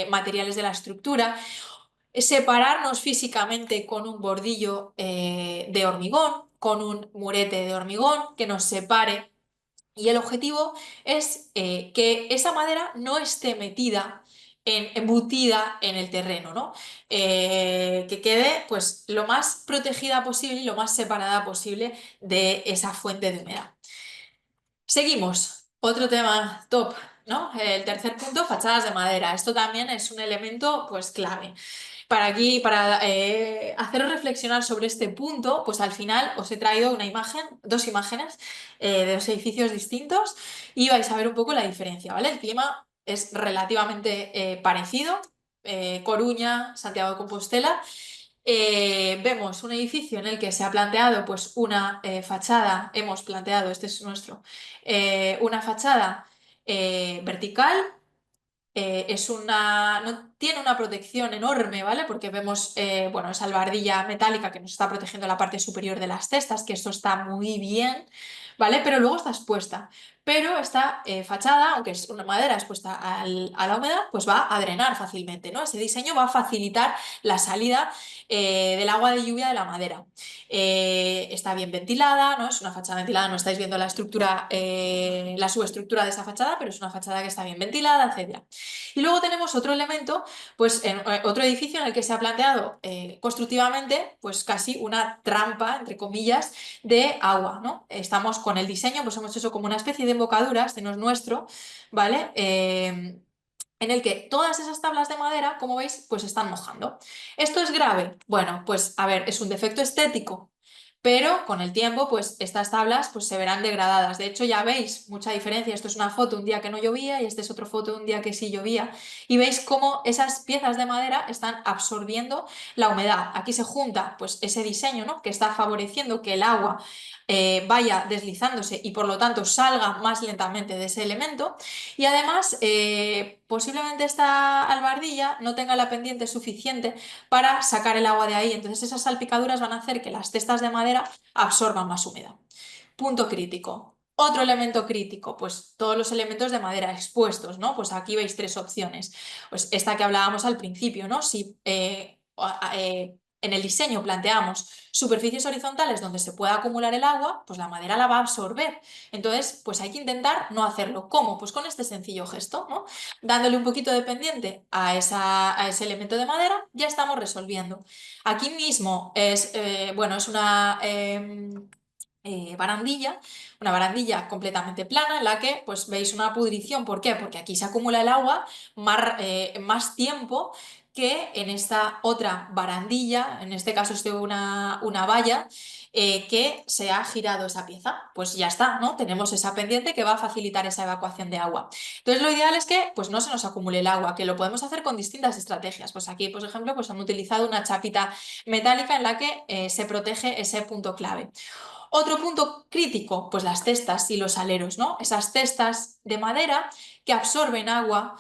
materiales de la estructura. Separarnos físicamente con un bordillo de hormigón, con un murete de hormigón que nos separe. Y el objetivo es que esa madera no esté embutida en el terreno, ¿no? Que quede pues lo más protegida posible y lo más separada posible de esa fuente de humedad. Seguimos. Otro tema top, ¿no? El tercer punto, fachadas de madera. Esto también es un elemento pues clave. Para haceros reflexionar sobre este punto, pues al final os he traído dos imágenes de dos edificios distintos y vais a ver un poco la diferencia, ¿vale? El clima es relativamente parecido, Coruña, Santiago de Compostela. Vemos un edificio en el que se ha planteado pues una fachada, hemos planteado, este es nuestro, una fachada vertical. No tiene una protección enorme, ¿vale? Porque vemos, bueno, esa albardilla metálica que nos está protegiendo la parte superior de las cestas, que esto está muy bien, ¿vale? Pero luego está expuesta. Pero esta fachada, aunque es una madera expuesta a la humedad, pues va a drenar fácilmente, ¿no? Ese diseño va a facilitar la salida del agua de lluvia de la madera. Está bien ventilada, ¿no? Es una fachada ventilada, no estáis viendo la estructura, la subestructura de esa fachada, pero es una fachada que está bien ventilada, etcétera. Y luego tenemos otro elemento, pues otro edificio en el que se ha planteado constructivamente, pues casi una trampa, entre comillas, de agua, ¿no? Estamos con el diseño, pues hemos hecho como una especie de embocadura, este no es nuestro, ¿vale? En el que todas esas tablas de madera, como veis, pues están mojando. ¿Esto es grave? Bueno, pues a ver, es un defecto estético, pero con el tiempo, pues estas tablas pues, se verán degradadas. De hecho, ya veis mucha diferencia. Esto es una foto un día que no llovía y esta es otra foto de un día que sí llovía. Y veis cómo esas piezas de madera están absorbiendo la humedad. Aquí se junta pues, ese diseño, ¿no? Que está favoreciendo que el agua vaya deslizándose y por lo tanto salga más lentamente de ese elemento. Y además, posiblemente esta albardilla no tenga la pendiente suficiente para sacar el agua de ahí. Entonces esas salpicaduras van a hacer que las cestas de madera absorban más humedad. Punto crítico. Otro elemento crítico, pues todos los elementos de madera expuestos, ¿no? Pues aquí veis tres opciones. Pues esta que hablábamos al principio, ¿no? Si en el diseño planteamos superficies horizontales donde se pueda acumular el agua, pues la madera la va a absorber. Entonces, pues hay que intentar no hacerlo. ¿Cómo? Pues con este sencillo gesto, ¿no? Dándole un poquito de pendiente a ese elemento de madera, ya estamos resolviendo. Aquí mismo bueno, es barandilla, una barandilla completamente plana en la que pues veis una pudrición. ¿Por qué? Porque aquí se acumula el agua más tiempo que en esta otra barandilla, en este caso es de una valla, que se ha girado esa pieza. Pues ya está, ¿no? Tenemos esa pendiente que va a facilitar esa evacuación de agua. Entonces lo ideal es que pues, no se nos acumule el agua, que lo podemos hacer con distintas estrategias. Pues aquí, por ejemplo, pues han utilizado una chapita metálica en la que se protege ese punto clave. Otro punto crítico, pues las cestas y los aleros, ¿no? Esas cestas de madera que absorben agua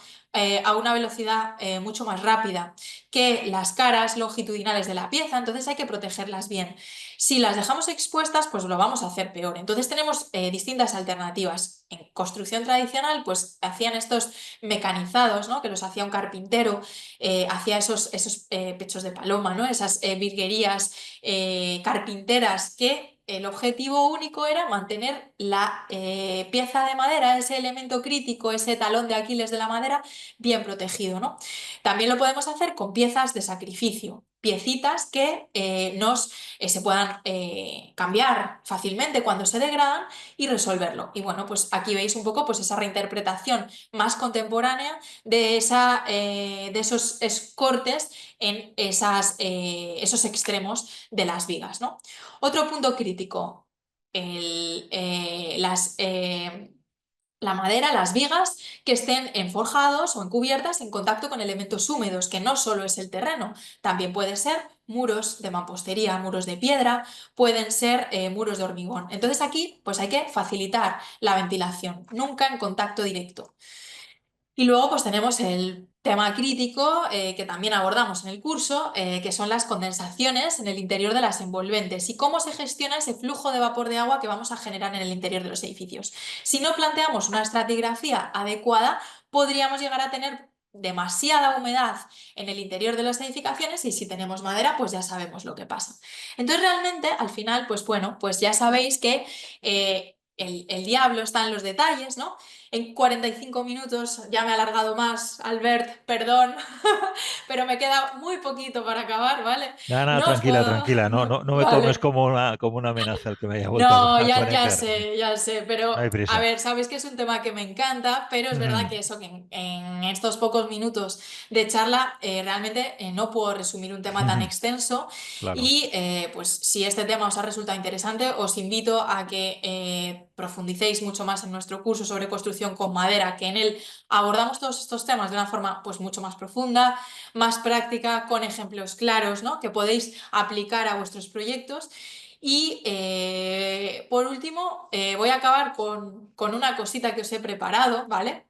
a una velocidad mucho más rápida que las caras longitudinales de la pieza, entonces hay que protegerlas bien. Si las dejamos expuestas, pues lo vamos a hacer peor. Entonces tenemos distintas alternativas. En construcción tradicional, pues hacían estos mecanizados, ¿no? Que los hacía un carpintero, hacía esos pechos de paloma, ¿no? Esas virguerías carpinteras que el objetivo único era mantener la pieza de madera, ese elemento crítico, ese talón de Aquiles de la madera, bien protegido, ¿no? También lo podemos hacer con piezas de sacrificio, piecitas que se puedan cambiar fácilmente cuando se degradan y resolverlo. Y bueno, pues aquí veis un poco pues esa reinterpretación más contemporánea de esos cortes en esos extremos de las vigas, ¿no? Otro punto crítico, el, las, la madera, las vigas que estén enforjados o encubiertas en contacto con elementos húmedos, que no solo es el terreno, también puede ser muros de mampostería, muros de piedra, pueden ser muros de hormigón. Entonces aquí pues hay que facilitar la ventilación, nunca en contacto directo. Y luego pues tenemos el tema crítico que también abordamos en el curso, que son las condensaciones en el interior de las envolventes y cómo se gestiona ese flujo de vapor de agua que vamos a generar en el interior de los edificios. Si no planteamos una estratigrafía adecuada, podríamos llegar a tener demasiada humedad en el interior de las edificaciones y si tenemos madera, pues ya sabemos lo que pasa. Entonces realmente, al final, pues bueno, pues ya sabéis que el diablo está en los detalles, ¿no? En 45 minutos ya me he alargado más, Albert, perdón, pero me queda muy poquito para acabar, ¿vale? Nada, nada, No os tranquila, puedo... tranquila. No, No, no, no me tomes vale. como una amenaza el que me haya vuelto No, a ya conectar. sé, No pero hay a prisa. ver, sabes que es un tema que me encanta, pero es verdad Ujú, que eso, que en estos pocos minutos de charla realmente no puedo resumir un tema tan ujú, extenso claro. y pues si este tema os ha resultado interesante, os invito a que profundicéis mucho más en nuestro curso sobre construcción con madera, que en él abordamos todos estos temas de una forma pues mucho más profunda, más práctica, con ejemplos claros, ¿no? Que podéis aplicar a vuestros proyectos. Y por último, voy a acabar con una cosita que os he preparado, ¿vale?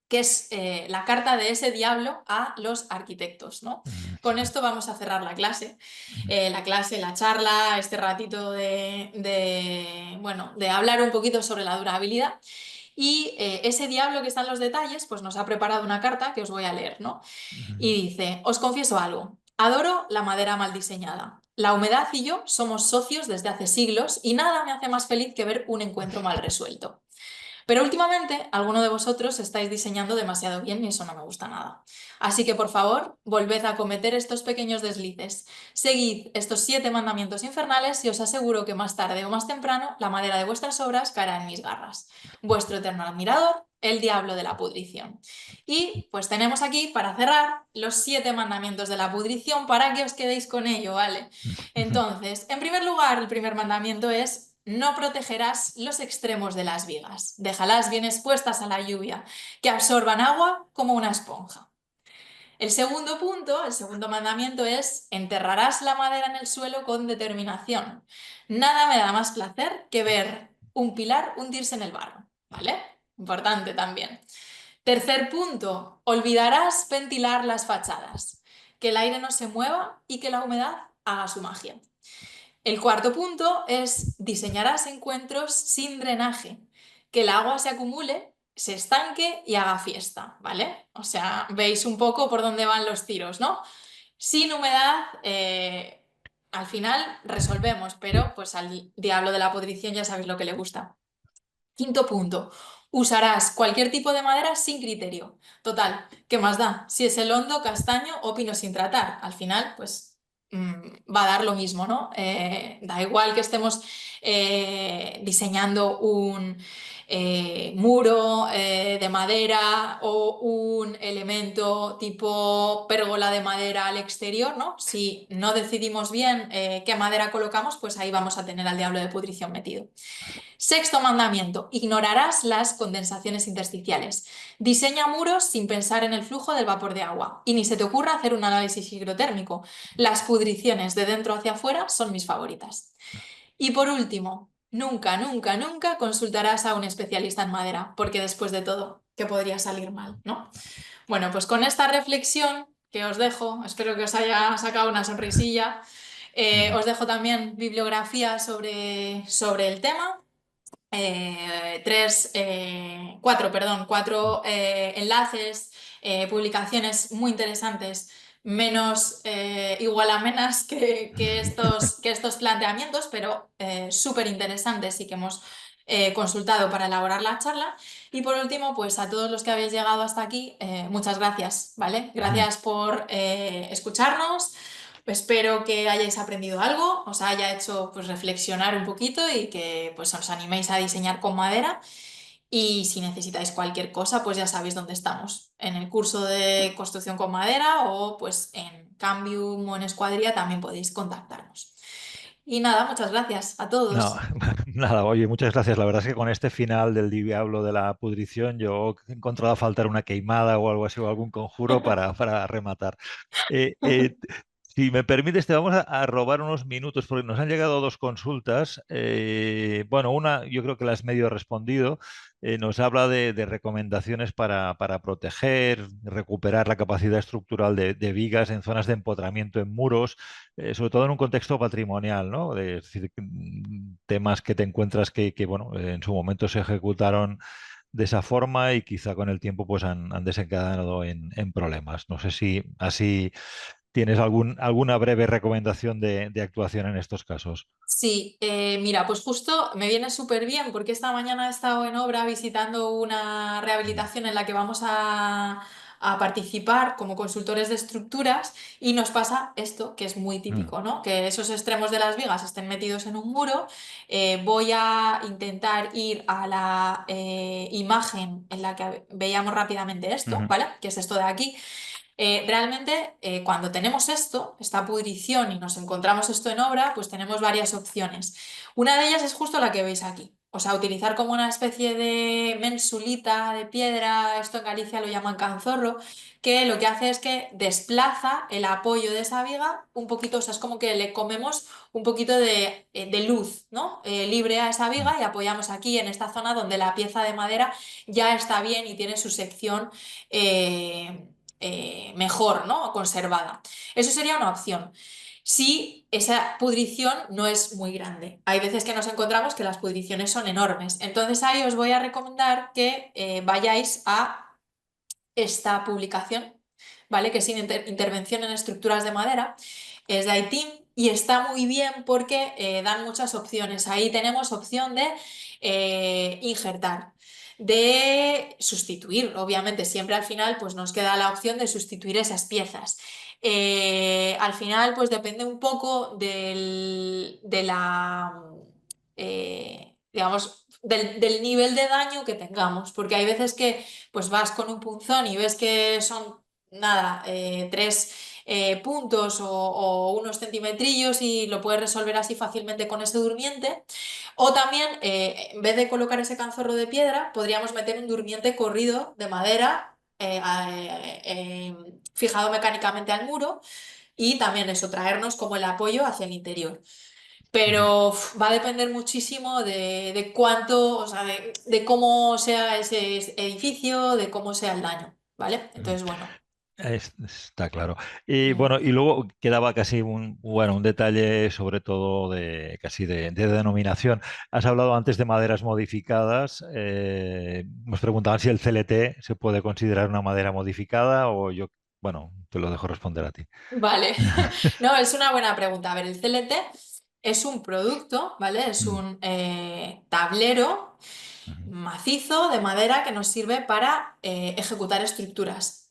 Que es la carta de ese diablo a los arquitectos, ¿no? Con esto vamos a cerrar la clase, la charla, este ratito bueno, de hablar un poquito sobre la durabilidad. Y ese diablo que está en los detalles, pues nos ha preparado una carta que os voy a leer, ¿no? Ujú. Y dice, os confieso algo, adoro la madera mal diseñada. La humedad y yo somos socios desde hace siglos y nada me hace más feliz que ver un encuentro mal resuelto. Pero últimamente, alguno de vosotros estáis diseñando demasiado bien y eso no me gusta nada. Así que por favor, volved a cometer estos pequeños deslices. Seguid estos 7 mandamientos infernales y os aseguro que más tarde o más temprano la madera de vuestras obras caerá en mis garras. Vuestro eterno admirador, el diablo de la pudrición. Y pues tenemos aquí para cerrar los 7 mandamientos de la pudrición para que os quedéis con ello, ¿vale? Entonces, en primer lugar, el primer mandamiento es no protegerás los extremos de las vigas. Déjalas bien expuestas a la lluvia, que absorban agua como una esponja. El segundo punto, el segundo mandamiento es enterrarás la madera en el suelo con determinación. Nada me da más placer que ver un pilar hundirse en el barro, ¿vale? Importante también. Tercer punto, olvidarás ventilar las fachadas, que el aire no se mueva y que la humedad haga su magia. El cuarto punto es diseñarás encuentros sin drenaje, que el agua se acumule, se estanque y haga fiesta, ¿vale? O sea, veis un poco por dónde van los tiros, ¿no? Sin humedad, al final resolvemos, pero pues al diablo de la podrición ya sabéis lo que le gusta. Quinto punto, usarás cualquier tipo de madera sin criterio. Total, ¿qué más da? Si es el hondo, castaño o pino sin tratar. Al final, pues va a dar lo mismo, ¿no? Da igual que estemos diseñando un muro de madera o un elemento tipo pérgola de madera al exterior, ¿no? Si no decidimos bien qué madera colocamos, pues ahí vamos a tener al diablo de pudrición metido. Sexto mandamiento, ignorarás las condensaciones intersticiales. Diseña muros sin pensar en el flujo del vapor de agua y ni se te ocurra hacer un análisis hidrotérmico. Las pudriciones de dentro hacia afuera son mis favoritas. Y por último, nunca, nunca, nunca consultarás a un especialista en madera, porque después de todo, ¿qué podría salir mal, no? Bueno, pues con esta reflexión que os dejo, espero que os haya sacado una sonrisilla, Ujú. os dejo también bibliografía sobre el tema, cuatro enlaces, publicaciones muy interesantes, menos igual amenas que estos planteamientos, pero súper interesantes y que hemos consultado para elaborar la charla. Y por último, pues a todos los que habéis llegado hasta aquí, muchas gracias, ¿vale? Gracias por escucharnos. Espero que hayáis aprendido algo, os haya hecho pues, reflexionar un poquito y que pues, os animéis a diseñar con madera. Y si necesitáis cualquier cosa, pues ya sabéis dónde estamos. En el curso de construcción con madera o pues en Cambium o en Escuadría también podéis contactarnos. Y nada, muchas gracias a No, todos. nada, oye, muchas gracias. La verdad es que con este final del diablo de la pudrición yo he encontrado a faltar una queimada o algo así o algún conjuro para rematar. Eh, eh, si me permites, te vamos a robar unos minutos porque nos han llegado dos consultas. Bueno, una yo creo que la has medio respondido. Nos habla de recomendaciones para proteger, recuperar la capacidad estructural de vigas en zonas de empotramiento en muros, sobre todo en un contexto patrimonial, ¿no? Es decir, temas que te encuentras que, bueno, en su momento se ejecutaron de esa forma y quizá con el tiempo pues han desencadenado en problemas. No sé si así tienes alguna breve recomendación de actuación en estos casos. Sí, mira, pues justo me viene súper bien porque esta mañana he estado en obra visitando una Mm, rehabilitación en la que vamos a participar como consultores de estructuras y nos pasa esto que es muy mm, típico, ¿no? Que esos extremos de las vigas estén metidos en un muro. Voy a intentar ir a la imagen en la que veíamos rápidamente esto, ujú, ¿vale? Que es esto de aquí. Realmente, cuando tenemos esto, esta pudrición y nos encontramos esto en obra, pues tenemos varias opciones. Una de ellas es justo la que veis aquí. O sea, utilizar como una especie de mensulita de piedra, esto en Galicia lo llaman canzorro, que lo que hace es que desplaza el apoyo de esa viga un poquito, o sea, es como que le comemos un poquito de luz, ¿no? Libre a esa mm, viga y apoyamos aquí en esta zona donde la pieza de madera ya está bien y tiene su sección. Mejor, ¿no? Conservada. Eso sería una opción. Si esa pudrición no es muy grande. Hay veces que nos encontramos que las pudriciones son enormes. Entonces ahí os voy a recomendar que vayáis a esta publicación, ¿vale? Que es Intervención en estructuras de madera. Es de ITIM y está muy bien porque dan muchas opciones. Ahí tenemos opción de injertar, de sustituir. Obviamente, siempre al final pues nos queda la opción de sustituir esas piezas. Al final, pues depende un poco de la, digamos, del nivel de daño que tengamos, porque hay veces que pues vas con un punzón y ves que son, nada, tres puntos o unos centimetrillos y lo puedes resolver así fácilmente con ese durmiente. O también, en vez de colocar ese canzorro de piedra, podríamos meter un durmiente corrido de madera fijado mecánicamente al muro y también eso, traernos como el apoyo hacia el interior. ujú, Pero va a depender muchísimo de cuánto, o sea, de cómo sea ese edificio, de cómo sea el daño, ¿vale? ujú. Entonces, bueno. Está claro. Y mm, bueno, y luego quedaba casi un detalle sobre todo casi de denominación. Has hablado antes de maderas modificadas. Nos preguntaban si el CLT se puede considerar una madera modificada o yo, bueno, te lo dejo responder a ti. Vale. No, es una buena pregunta. A ver, el CLT es un producto, ¿vale? Es Mm, un tablero ujú, macizo de madera que nos sirve para ejecutar estructuras,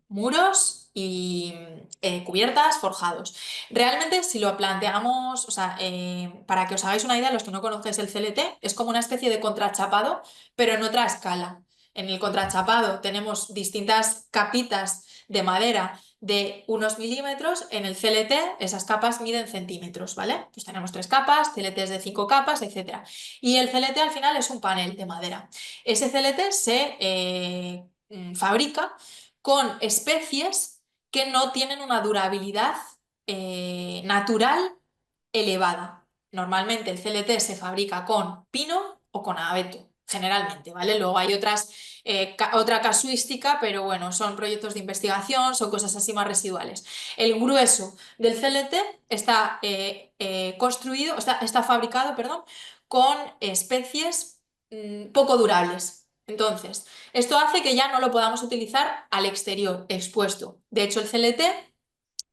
muros y cubiertas, forjados. Realmente, si lo planteamos, o sea, para que os hagáis una idea, los que no conocéis el CLT, es como una especie de contrachapado, pero en otra escala. En el contrachapado tenemos distintas capitas de madera de unos milímetros, en el CLT esas capas miden centímetros, ¿vale? Pues tenemos 3 capas, CLTs de 5 capas, etcétera. Y el CLT al final es un panel de madera. Ese CLT se fabrica con especies que no tienen una durabilidad natural elevada. Normalmente el CLT se fabrica con pino o con abeto, generalmente, ¿vale? Luego hay otra casuística, pero bueno, son proyectos de investigación, son cosas así más residuales. El grueso del CLT está construido, está fabricado, perdón, con especies poco durables. Entonces, esto hace que ya no lo podamos utilizar al exterior, expuesto. De hecho, el CLT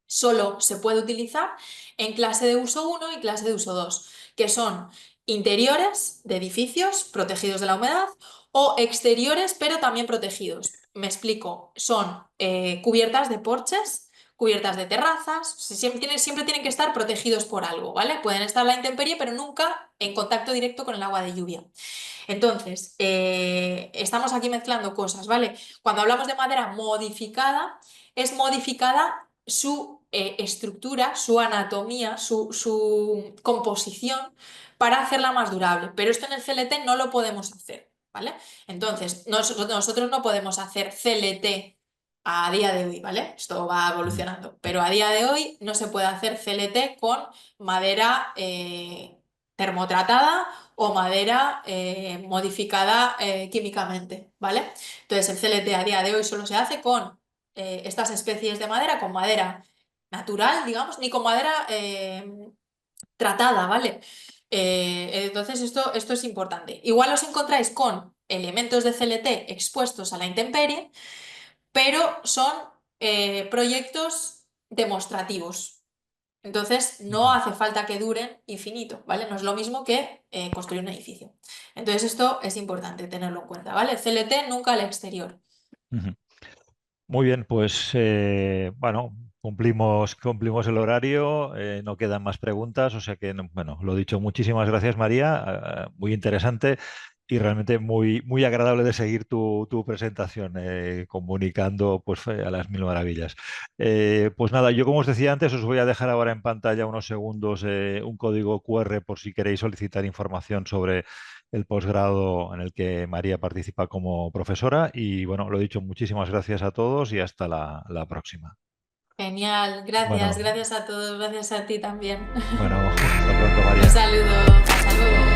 solo se puede utilizar en clase de uso 1 y clase de uso 2, que son interiores de edificios protegidos de la humedad o exteriores pero también protegidos. Me explico, son cubiertas de porches, cubiertas de terrazas, siempre tienen que estar protegidos por algo, ¿vale? Pueden estar a la intemperie pero nunca en contacto directo con el agua de lluvia. Entonces, estamos aquí mezclando cosas, ¿vale? Cuando hablamos de madera modificada, es modificada su estructura, su anatomía, su composición para hacerla más durable. Pero esto en el CLT no lo podemos hacer, ¿vale? Entonces, nosotros no podemos hacer CLT a día de hoy, ¿vale? Esto va evolucionando. Pero a día de hoy no se puede hacer CLT con madera termotratada o madera modificada químicamente, ¿vale? Entonces el CLT a día de hoy solo se hace con estas especies de madera, con madera natural, digamos, ni con madera tratada, ¿vale? Entonces esto es importante. Igual os encontráis con elementos de CLT expuestos a la intemperie, pero son proyectos demostrativos. Entonces, no hace falta que duren infinito, ¿vale? No es lo mismo que construir un edificio. Entonces, esto es importante tenerlo en cuenta, ¿vale? CLT nunca al exterior. Ujú. Muy bien, pues bueno, cumplimos el horario, no quedan más preguntas, o sea que, bueno, lo dicho, muchísimas gracias María, muy interesante y realmente muy agradable de seguir tu presentación, comunicando pues a las mil maravillas. Pues nada, yo como os decía antes, os voy a dejar ahora en pantalla unos segundos un código QR por si queréis solicitar información sobre el posgrado en el que María participa como profesora. Y bueno, lo dicho, muchísimas gracias a todos y hasta la próxima. Genial, gracias, Bueno, gracias a todos, gracias a ti también. bueno, hasta pronto, Un María. saludo, hasta luego.